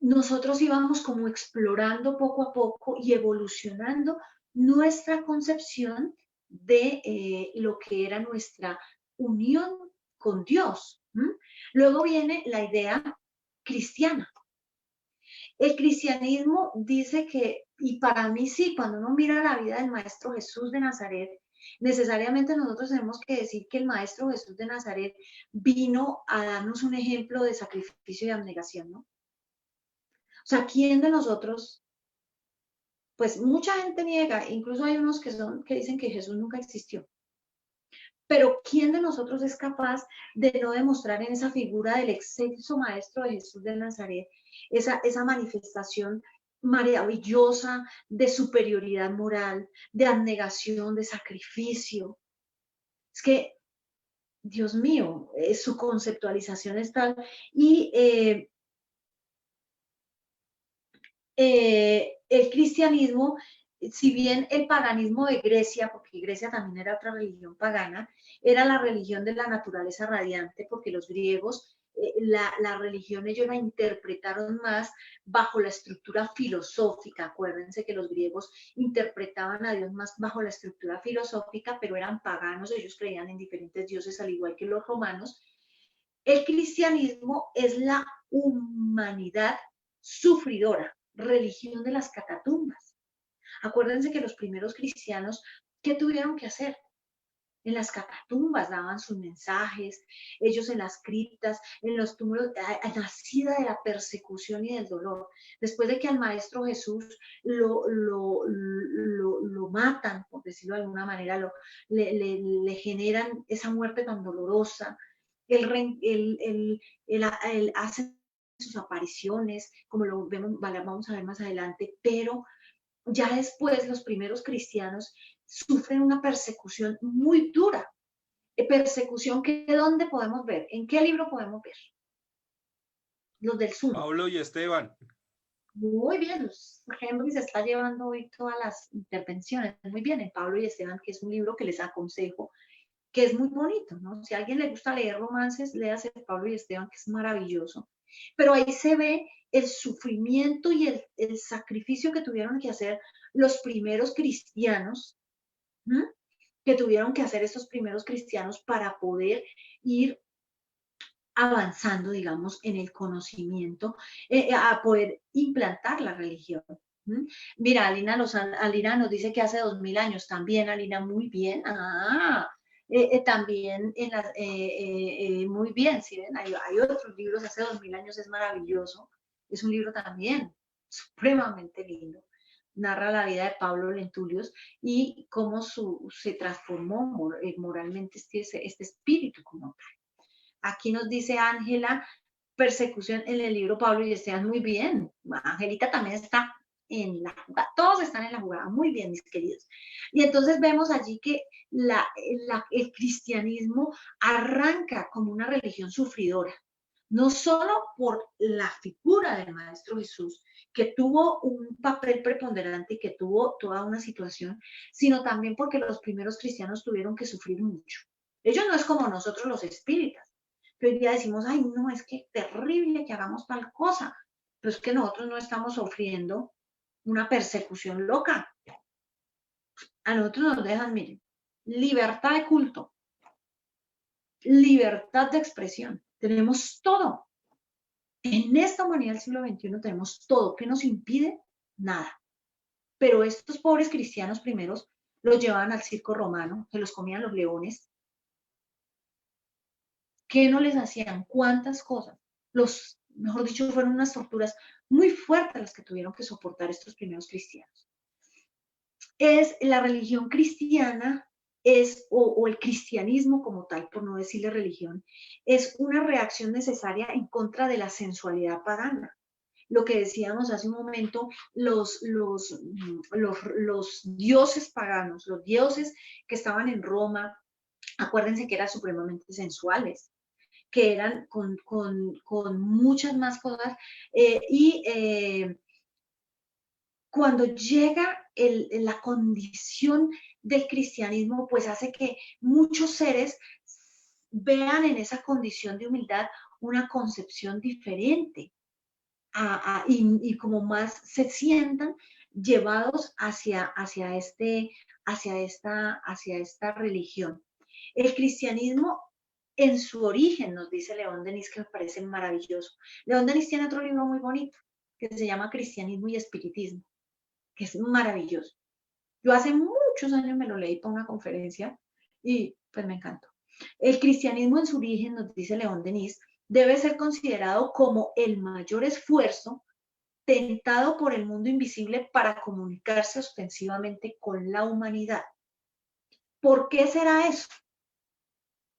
nosotros íbamos como explorando poco a poco y evolucionando nuestra concepción de lo que era nuestra unión con Dios. Luego viene la idea cristiana. El cristianismo dice que, y para mí sí, cuando uno mira la vida del Maestro Jesús de Nazaret, necesariamente nosotros tenemos que decir que el Maestro Jesús de Nazaret vino a darnos un ejemplo de sacrificio y abnegación, ¿no? O sea, ¿quién de nosotros? Pues mucha gente niega, incluso hay unos que dicen que Jesús nunca existió. Pero ¿quién de nosotros es capaz de no demostrar en esa figura del excelso Maestro de Jesús de Nazaret esa manifestación maravillosa de superioridad moral, de abnegación, de sacrificio? Es que, Dios mío, su conceptualización es tal. Y el cristianismo, si bien el paganismo de Grecia, porque Grecia también era otra religión pagana, era la religión de la naturaleza radiante, porque los griegos, la religión ellos la interpretaron más bajo la estructura filosófica. Acuérdense que los griegos interpretaban a Dios más bajo la estructura filosófica, pero eran paganos, ellos creían en diferentes dioses, al igual que los romanos. El cristianismo es la humanidad sufridora, religión de las catatumbas. Acuérdense que los primeros cristianos, ¿qué tuvieron que hacer? En las catatumbas daban sus mensajes, ellos en las criptas, en los túmulos, nacida de la persecución y del dolor. Después de que al Maestro Jesús lo matan, por decirlo de alguna manera, le generan esa muerte tan dolorosa, él hace sus apariciones, como lo vemos, vamos a ver más adelante, pero ya después los primeros cristianos sufren una persecución muy dura. Persecución que ¿dónde podemos ver? ¿En qué libro podemos ver? Los del Zoom. Pablo y Esteban. Muy bien, Henry se está llevando hoy todas las intervenciones. Muy bien, en Pablo y Esteban, que es un libro que les aconsejo, que es muy bonito, ¿no? Si a alguien le gusta leer romances, léase Pablo y Esteban, que es maravilloso. Pero ahí se ve el sufrimiento y el sacrificio que tuvieron que hacer los primeros cristianos, que tuvieron que hacer estos primeros cristianos para poder ir avanzando, digamos, en el conocimiento, a poder implantar la religión. Mira, Alina nos dice que hace 2000 años también, Alina, muy bien. También muy bien, ¿sí ven? Hay otros libros, hace 2000 años es maravilloso, es un libro también supremamente lindo. narra la vida de Pablo Lentulio y cómo se transformó moralmente este espíritu como tal. Aquí nos dice Ángela, persecución en el libro Pablo y Esteban, muy bien. Angelita también está en la jugada, todos están en la jugada, muy bien, mis queridos. Y entonces vemos allí que el cristianismo arranca como una religión sufridora, no solo por la figura del Maestro Jesús, que tuvo un papel preponderante y que tuvo toda una situación, sino también porque los primeros cristianos tuvieron que sufrir mucho. Ellos no es como nosotros los espíritas, que hoy día decimos, ay, no, es que terrible que hagamos tal cosa, pero es que nosotros no estamos sufriendo una persecución loca. A nosotros nos dejan, miren, libertad de culto, libertad de expresión, tenemos todo. En esta humanidad del siglo XXI tenemos todo. ¿Qué nos impide? Nada. Pero estos pobres cristianos primeros los llevaban al circo romano, se los comían los leones. ¿Qué no les hacían? ¿Cuántas cosas? Mejor dicho, fueron unas torturas muy fuertes las que tuvieron que soportar estos primeros cristianos. Es la religión cristiana, o el cristianismo como tal, por no decirle religión, es una reacción necesaria en contra de la sensualidad pagana. Lo que decíamos hace un momento, los dioses paganos, los dioses que estaban en Roma, acuérdense que eran supremamente sensuales, que eran con muchas más cosas, cuando llega la condición del cristianismo, pues hace que muchos seres vean en esa condición de humildad una concepción diferente y como más se sientan llevados hacia esta religión. El cristianismo en su origen, nos dice León Denis, que me parece maravilloso. León Denis tiene otro libro muy bonito que se llama Cristianismo y Espiritismo, que es maravilloso. Yo hace muchos años me lo leí para una conferencia y pues me encantó. El cristianismo en su origen, nos dice León Denis, debe ser considerado como el mayor esfuerzo tentado por el mundo invisible para comunicarse ostensivamente con la humanidad. ¿Por qué será eso?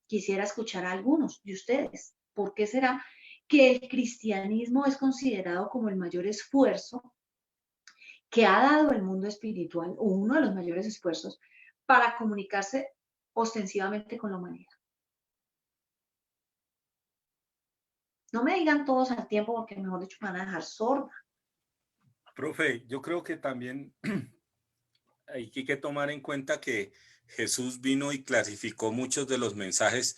Quisiera escuchar a algunos de ustedes. ¿Por qué será que el cristianismo es considerado como el mayor esfuerzo que ha dado el mundo espiritual, o uno de los mayores esfuerzos, para comunicarse ostensivamente con la humanidad? No me digan todos al tiempo porque, mejor dicho, me van a dejar sorda. Profe, yo creo que también hay que tomar en cuenta que Jesús vino y clasificó muchos de los mensajes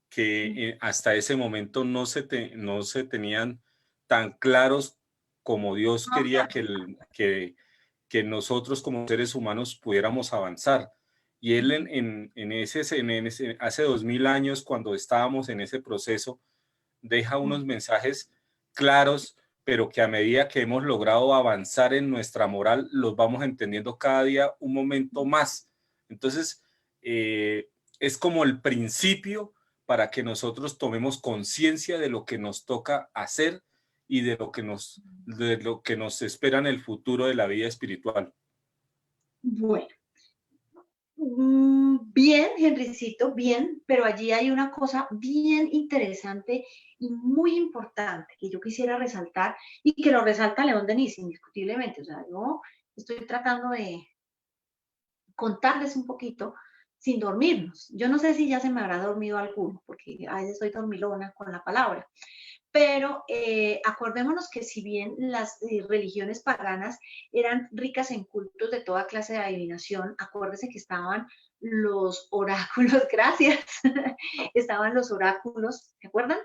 que hasta ese momento no se tenían tan claros como Dios quería que nosotros como seres humanos pudiéramos avanzar. Y él hace 2000 años, cuando estábamos en ese proceso, deja unos mensajes claros, pero que a medida que hemos logrado avanzar en nuestra moral, los vamos entendiendo cada día un momento más. Entonces, es como el principio para que nosotros tomemos conciencia de lo que nos toca hacer y de lo que nos espera en el futuro de la vida espiritual. Bueno, bien, Henricito, bien, pero allí hay una cosa bien interesante y muy importante que yo quisiera resaltar y que lo resalta León Denis, indiscutiblemente. O sea, yo estoy tratando de contarles un poquito sin dormirnos. Yo no sé si ya se me habrá dormido alguno, porque a veces estoy dormilona con la palabra. Pero acordémonos que si bien las religiones paganas eran ricas en cultos de toda clase de adivinación, acuérdense que estaban los oráculos, gracias, estaban los oráculos, ¿se acuerdan?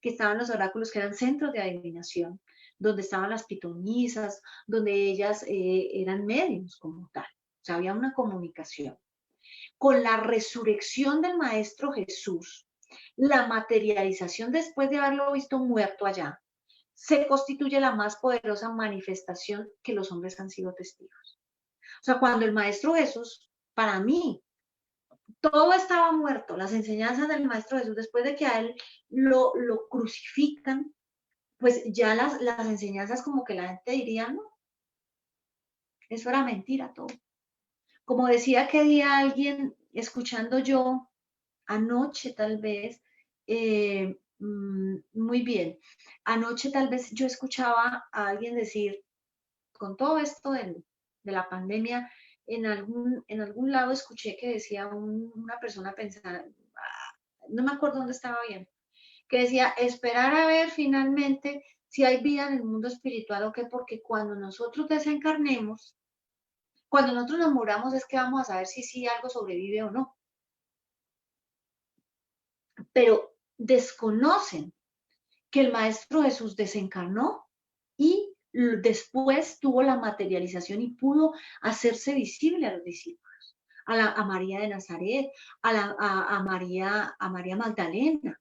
Que estaban los oráculos que eran centros de adivinación, donde estaban las pitonisas, donde ellas eran medios como tal. O sea, había una comunicación. Con la resurrección del Maestro Jesús, la materialización después de haberlo visto muerto allá, se constituye la más poderosa manifestación que los hombres han sido testigos. O sea, cuando el Maestro Jesús, para mí, todo estaba muerto, las enseñanzas del Maestro Jesús, después de que a él lo crucifican, pues ya las enseñanzas como que la gente diría, no, Eso era mentira todo. Como decía que día alguien, escuchando yo anoche tal vez, muy bien, anoche tal vez yo escuchaba a alguien decir, con todo esto de la pandemia, en algún lado escuché que decía una persona pensar, no me acuerdo dónde estaba bien, que decía, esperar a ver finalmente si hay vida en el mundo espiritual o qué, porque cuando nosotros desencarnemos, cuando nosotros nos muramos es que vamos a saber si algo sobrevive o no. Pero desconocen que el Maestro Jesús desencarnó y después tuvo la materialización y pudo hacerse visible a los discípulos, a María de Nazaret, a María Magdalena,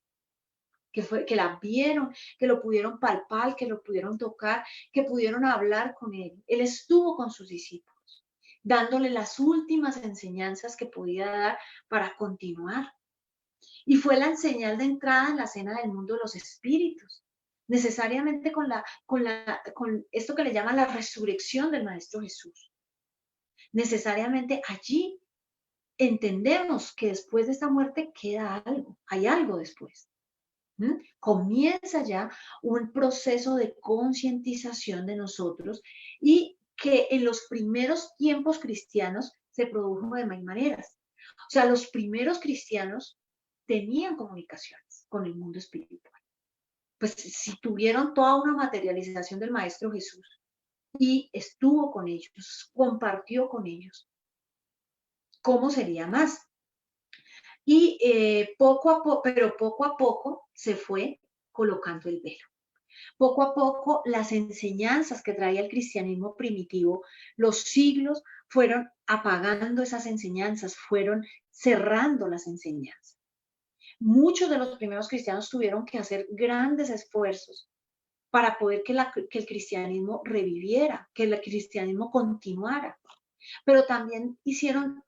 que la vieron, que lo pudieron palpar, que lo pudieron tocar, que pudieron hablar con él. Él estuvo con sus discípulos, dándole las últimas enseñanzas que podía dar para continuar. Y fue la señal de entrada en la cena del mundo de los espíritus, necesariamente con esto que le llaman la resurrección del Maestro Jesús. Necesariamente allí entendemos que después de esta muerte queda algo, hay algo después. Comienza ya un proceso de concientización de nosotros y que en los primeros tiempos cristianos se produjo de mil maneras. O sea, los primeros cristianos tenían comunicaciones con el mundo espiritual. Pues si tuvieron toda una materialización del Maestro Jesús y estuvo con ellos, compartió con ellos, ¿cómo sería más? Y poco a poco se fue colocando el velo. Poco a poco las enseñanzas que traía el cristianismo primitivo, los siglos fueron apagando esas enseñanzas, fueron cerrando las enseñanzas. Muchos de los primeros cristianos tuvieron que hacer grandes esfuerzos para poder que el cristianismo reviviera, que el cristianismo continuara. Pero también hicieron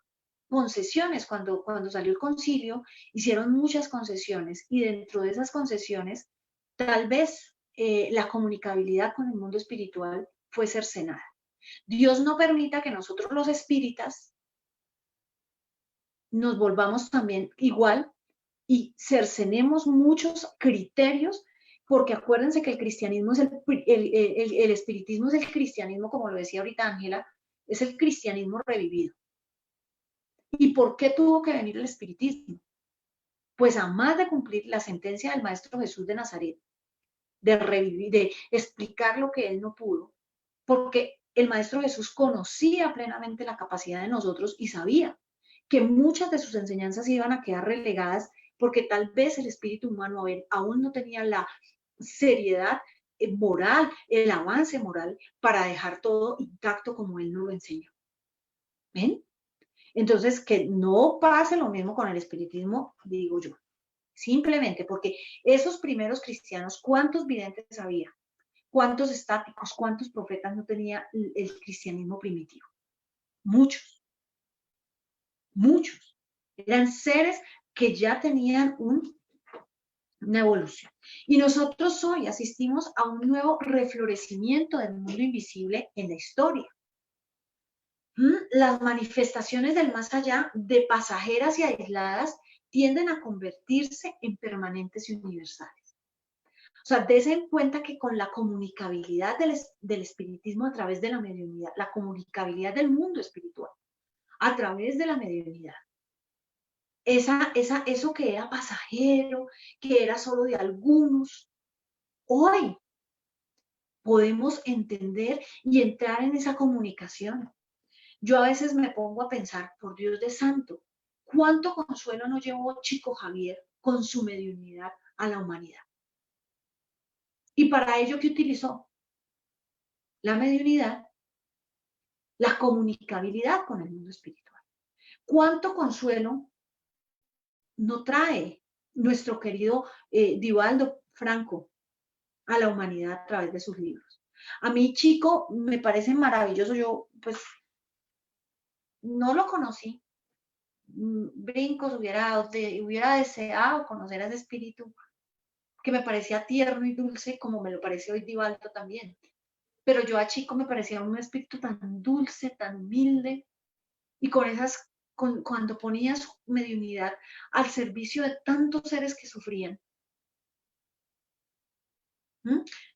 concesiones, cuando salió el concilio, hicieron muchas concesiones y dentro de esas concesiones, tal vez la comunicabilidad con el mundo espiritual fue cercenada. Dios no permita que nosotros los espíritas nos volvamos también igual y cercenemos muchos criterios, porque acuérdense que el cristianismo es el espiritismo es el cristianismo, como lo decía ahorita Ángela, es el cristianismo revivido. ¿Y por qué tuvo que venir el espiritismo? Pues a más de cumplir la sentencia del Maestro Jesús de Nazaret, de revivir, de explicar lo que él no pudo, porque el Maestro Jesús conocía plenamente la capacidad de nosotros y sabía que muchas de sus enseñanzas iban a quedar relegadas porque tal vez el espíritu humano aún no tenía la seriedad moral, el avance moral para dejar todo intacto como él nos lo enseñó. ¿Ven? Entonces, que no pase lo mismo con el espiritismo, digo yo. Simplemente porque esos primeros cristianos, ¿cuántos videntes había? ¿Cuántos estáticos, cuántos profetas no tenía el cristianismo primitivo? Muchos. Muchos. Eran seres que ya tenían una evolución. Y nosotros hoy asistimos a un nuevo reflorecimiento del mundo invisible en la historia. Las manifestaciones del más allá, de pasajeras y aisladas, tienden a convertirse en permanentes y universales. O sea, dense en cuenta que con la comunicabilidad del espiritismo a través de la mediunidad, la comunicabilidad del mundo espiritual a través de la mediunidad, eso que era pasajero, que era solo de algunos, hoy podemos entender y entrar en esa comunicación. Yo a veces me pongo a pensar, por Dios de santo, ¿cuánto consuelo nos llevó Chico Javier con su mediunidad a la humanidad? Y para ello, ¿qué utilizó? La mediunidad, la comunicabilidad con el mundo espiritual. ¿Cuánto consuelo no trae nuestro querido Divaldo Franco a la humanidad a través de sus libros? A mí, Chico, me parece maravilloso. Yo, pues, no lo conocí. Brincos, hubiera deseado conocer a ese espíritu que me parecía tierno y dulce, como me lo parece hoy Divaldo también. pero yo a Chico me parecía un espíritu tan dulce, tan humilde, y cuando ponía su mediunidad al servicio de tantos seres que sufrían.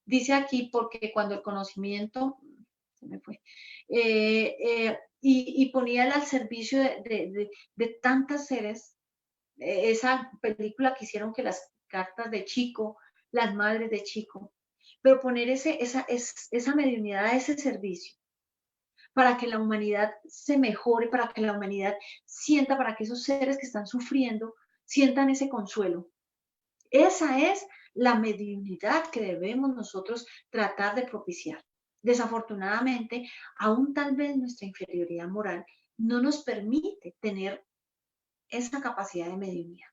Dice aquí, porque cuando el conocimiento, se me fue, y ponía al servicio de tantos seres, esa película que hicieron que las cartas de Chico, las madres de Chico, pero poner esa mediunidad a ese servicio, para que la humanidad se mejore, para que la humanidad sienta, para que esos seres que están sufriendo sientan ese consuelo. Esa es la mediunidad que debemos nosotros tratar de propiciar. Desafortunadamente, aún tal vez nuestra inferioridad moral no nos permite tener esa capacidad de mediunidad.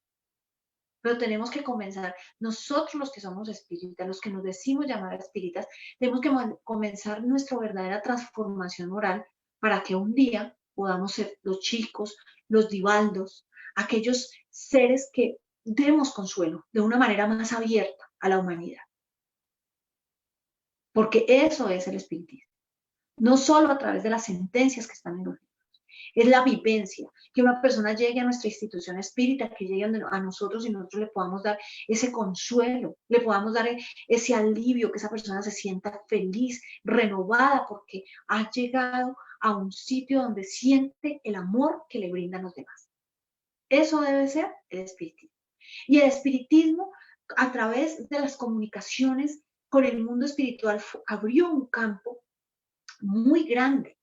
Pero tenemos que comenzar, nosotros los que somos espíritas, los que nos decimos llamar espíritas, tenemos que comenzar nuestra verdadera transformación moral para que un día podamos ser los Chicos, los Divaldos, aquellos seres que demos consuelo de una manera más abierta a la humanidad. Porque eso es el espiritismo. No solo a través de las sentencias que están en los libros. Es la vivencia, que una persona llegue a nuestra institución espírita, que llegue a nosotros y nosotros le podamos dar ese consuelo, le podamos dar ese alivio, que esa persona se sienta feliz, renovada, porque ha llegado a un sitio donde siente el amor que le brindan los demás. Eso debe ser el espiritismo. Y el espiritismo, a través de las comunicaciones con el mundo espiritual, abrió un campo muy grande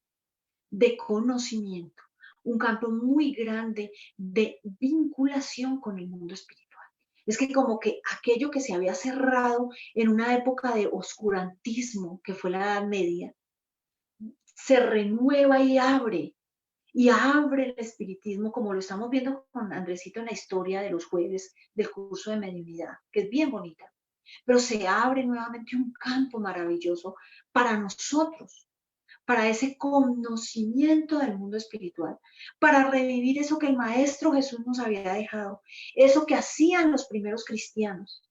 de conocimiento, un campo muy grande de vinculación con el mundo espiritual. Es que como que aquello que se había cerrado en una época de oscurantismo, que fue la Edad Media, se renueva y abre el espiritismo, como lo estamos viendo con Andresito en la historia de los jueves del curso de mediunidad, que es bien bonita. Pero se abre nuevamente un campo maravilloso para nosotros, para ese conocimiento del mundo espiritual, para revivir eso que el Maestro Jesús nos había dejado, eso que hacían los primeros cristianos,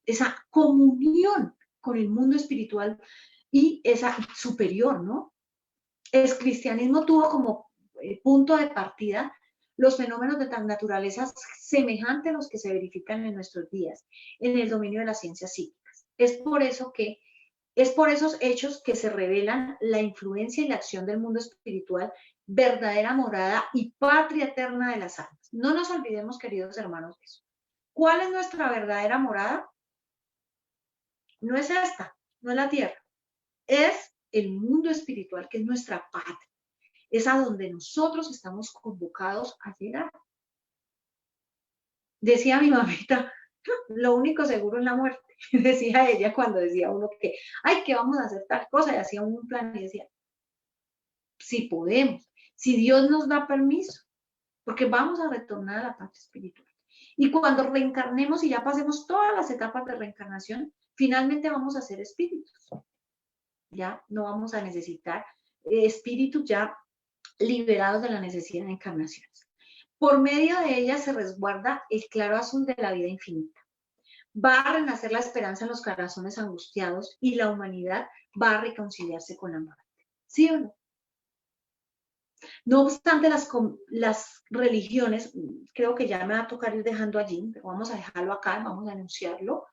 esa comunión con el mundo espiritual y esa superior, ¿no? El cristianismo tuvo como punto de partida los fenómenos de tan naturaleza semejantes a los que se verifican en nuestros días, en el dominio de las ciencias psíquicas. Es por esos hechos que se revelan la influencia y la acción del mundo espiritual, verdadera morada y patria eterna de las almas. No nos olvidemos, queridos hermanos, de eso. ¿Cuál es nuestra verdadera morada? No es esta, no es la tierra. Es el mundo espiritual, que es nuestra patria. Es a donde nosotros estamos convocados a llegar. Decía mi mamita, lo único seguro es la muerte. Decía ella cuando decía uno que, ay, que vamos a hacer tal cosa, y hacía un plan y decía, si podemos, si Dios nos da permiso, porque vamos a retornar a la parte espiritual. Y cuando reencarnemos y ya pasemos todas las etapas de reencarnación, finalmente vamos a ser espíritus. Ya no vamos a necesitar espíritus ya liberados de la necesidad de encarnaciones. Por medio de ella se resguarda el claro azul de la vida infinita. Va a renacer la esperanza en los corazones angustiados y la humanidad va a reconciliarse con la muerte. ¿Sí o no? No obstante, las religiones, creo que ya me va a tocar ir dejando allí, pero vamos a dejarlo acá, vamos a anunciarlo.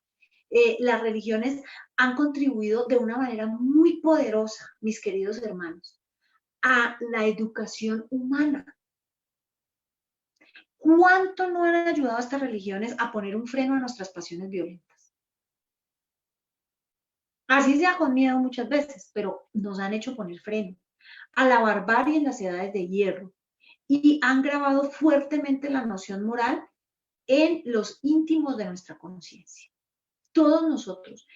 Las religiones han contribuido de una manera muy poderosa, mis queridos hermanos, a la educación humana. ¿Cuánto no han ayudado a estas religiones a poner un freno a nuestras pasiones violentas? Así sea con miedo muchas veces, pero nos han hecho poner freno a la barbarie en las edades de hierro y han grabado fuertemente la noción moral en los íntimos de nuestra conciencia. Todos nosotros,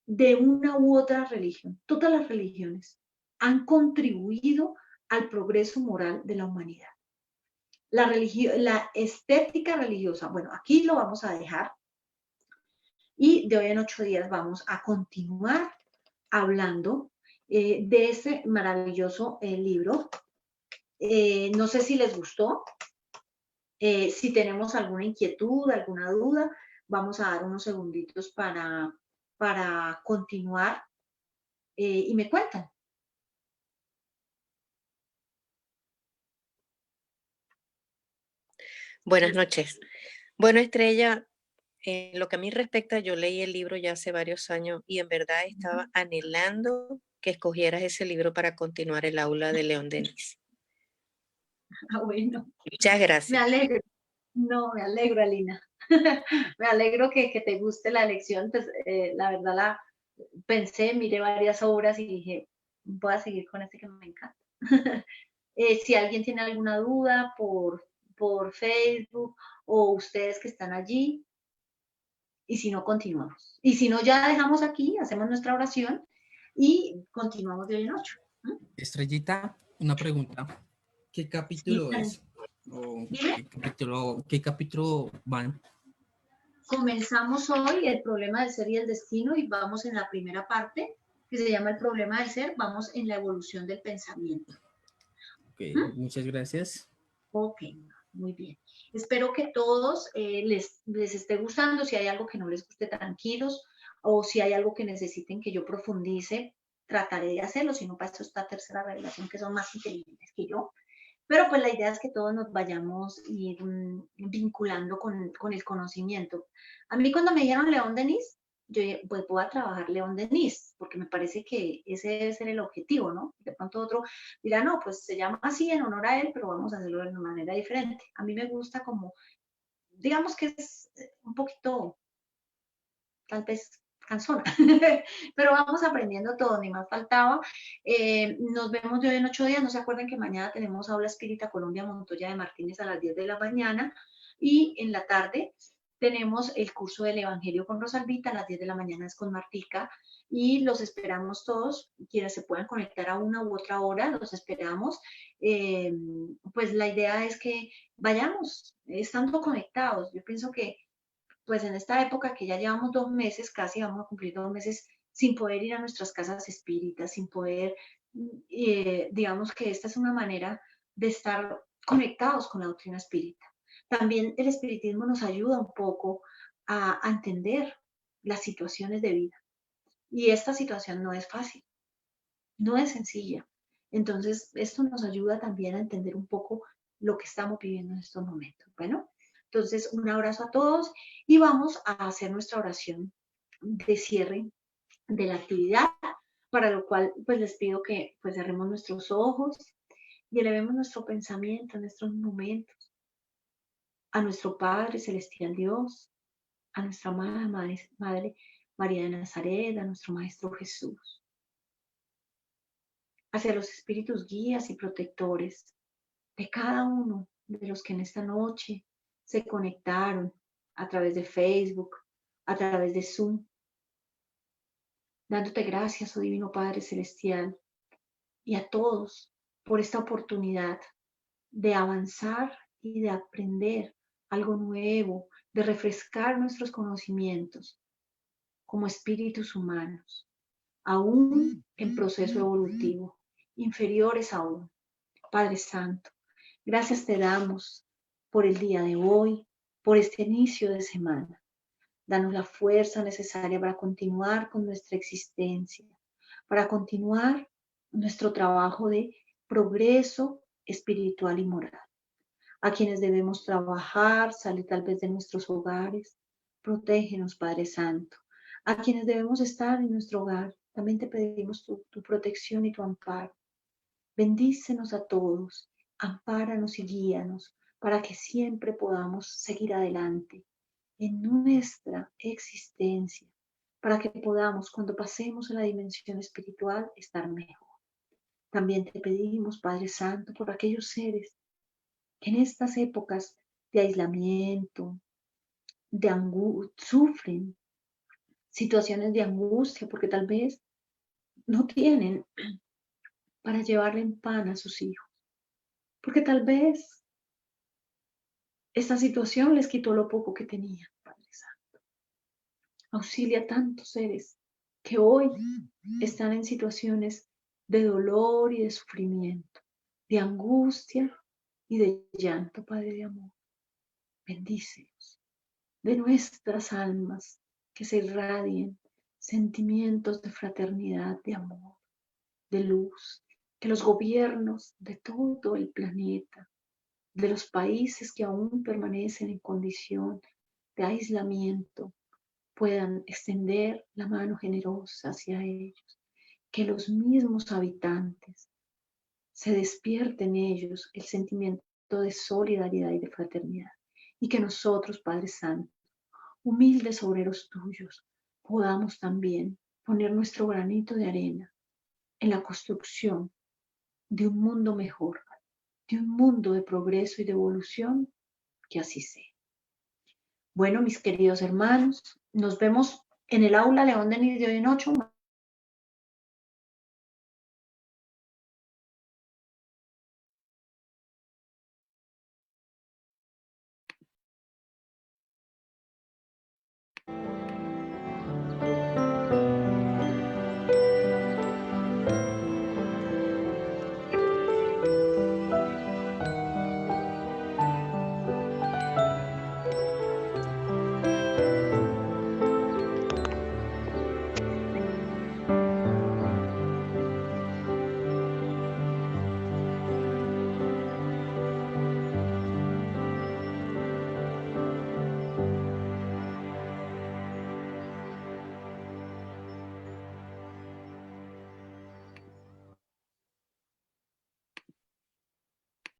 de una u otra religión, todas las religiones han contribuido al progreso moral de la humanidad. La estética religiosa, bueno, aquí lo vamos a dejar y de hoy en 8 días vamos a continuar hablando de ese maravilloso libro. No sé si les gustó, si tenemos alguna inquietud, alguna duda, vamos a dar unos segunditos para continuar y me cuentan. Buenas noches. Bueno, Estrella, en lo que a mí respecta, yo leí el libro ya hace varios años y en verdad estaba anhelando que escogieras ese libro para continuar el aula de León Denis. Ah, bueno, Muchas me gracias. alegro. No, me alegro, Alina. Me alegro que te guste la lección. Pues la verdad la pensé, miré varias obras y dije, voy a seguir con este que me encanta. Si alguien tiene alguna duda por Facebook o ustedes que están allí, y si no, continuamos. Y si no, ya dejamos aquí, hacemos nuestra oración y continuamos de hoy en 8. Estrellita, una pregunta. ¿Qué Sí, capítulo es? ¿O dime. qué capítulo van? Comenzamos hoy el problema del ser y el destino y vamos en la primera parte que se llama el problema del ser, vamos en la evolución del pensamiento. Ok, muchas gracias. Ok, muy bien. Espero que todos les esté gustando. Si hay algo que no les guste, tranquilos, o si hay algo que necesiten que yo profundice, trataré de hacerlo. Si no, para esto está tercera revelación, que son más inteligentes que yo. Pero pues la idea es que todos nos vayamos vinculando con el conocimiento. A mí cuando me dijeron León Denis, yo dije, pues voy a trabajar León Denis, porque me parece que ese debe ser el objetivo, ¿no? De pronto otro dirá, no, pues se llama así en honor a él, pero vamos a hacerlo de una manera diferente. A mí me gusta como, digamos que es un poquito, tal vez cansona, pero vamos aprendiendo todo, ni más faltaba. Nos vemos de hoy en 8 días. No se acuerden que mañana tenemos Aula Espírita Colombia Montoya de Martínez a las 10 de la mañana y en la tarde tenemos el curso del Evangelio con Rosalvita, a las 10 de la mañana es con Martica y los esperamos todos, quienes se puedan conectar a una u otra hora, los esperamos. Pues la idea es que vayamos estando conectados. Yo pienso que pues en esta época que ya llevamos 2 meses, casi vamos a cumplir 2 meses sin poder ir a nuestras casas espíritas, sin poder, digamos que esta es una manera de estar conectados con la doctrina espírita. También el espiritismo nos ayuda un poco a entender las situaciones de vida. Y esta situación no es fácil, no es sencilla. Entonces, esto nos ayuda también a entender un poco lo que estamos viviendo en estos momentos. Bueno, entonces un abrazo a todos y vamos a hacer nuestra oración de cierre de la actividad, para lo cual pues les pido que pues cerremos nuestros ojos y elevemos nuestro pensamiento en estos momentos a nuestro Padre Celestial Dios, a nuestra amada Madre María de Nazaret, a nuestro Maestro Jesús, hacia los espíritus guías y protectores de cada uno de los que en esta noche se conectaron a través de Facebook, a través de Zoom, dándote gracias, oh Divino Padre Celestial, y a todos por esta oportunidad de avanzar y de aprender algo nuevo, de refrescar nuestros conocimientos como espíritus humanos, aún en proceso evolutivo, inferiores aún. Padre Santo, gracias te damos por el día de hoy, por este inicio de semana. Danos la fuerza necesaria para continuar con nuestra existencia, para continuar nuestro trabajo de progreso espiritual y moral. A quienes debemos trabajar, salir tal vez de nuestros hogares, protégenos, Padre Santo. A quienes debemos estar en nuestro hogar, también te pedimos tu protección y tu amparo. Bendícenos a todos, ampáranos y guíanos para que siempre podamos seguir adelante en nuestra existencia, para que podamos, cuando pasemos a la dimensión espiritual, estar mejor. También te pedimos, Padre Santo, por aquellos seres que en estas épocas de aislamiento, de sufren situaciones de angustia, porque tal vez no tienen para llevarle en pan a sus hijos, porque tal vez esta situación les quitó lo poco que tenían, Padre Santo. Auxilia a tantos seres que hoy están en situaciones de dolor y de sufrimiento, de angustia y de llanto, Padre de amor. Bendícelos de nuestras almas que se irradien sentimientos de fraternidad, de amor, de luz, que los gobiernos de todo el planeta, de los países que aún permanecen en condición de aislamiento, puedan extender la mano generosa hacia ellos, que los mismos habitantes se despierte en ellos el sentimiento de solidaridad y de fraternidad, y que nosotros, Padre Santo, humildes obreros tuyos, podamos también poner nuestro granito de arena en la construcción de un mundo mejor, de un mundo de progreso y de evolución, que así sea. Bueno, mis queridos hermanos, nos vemos en el aula León Denis de hoy en 8.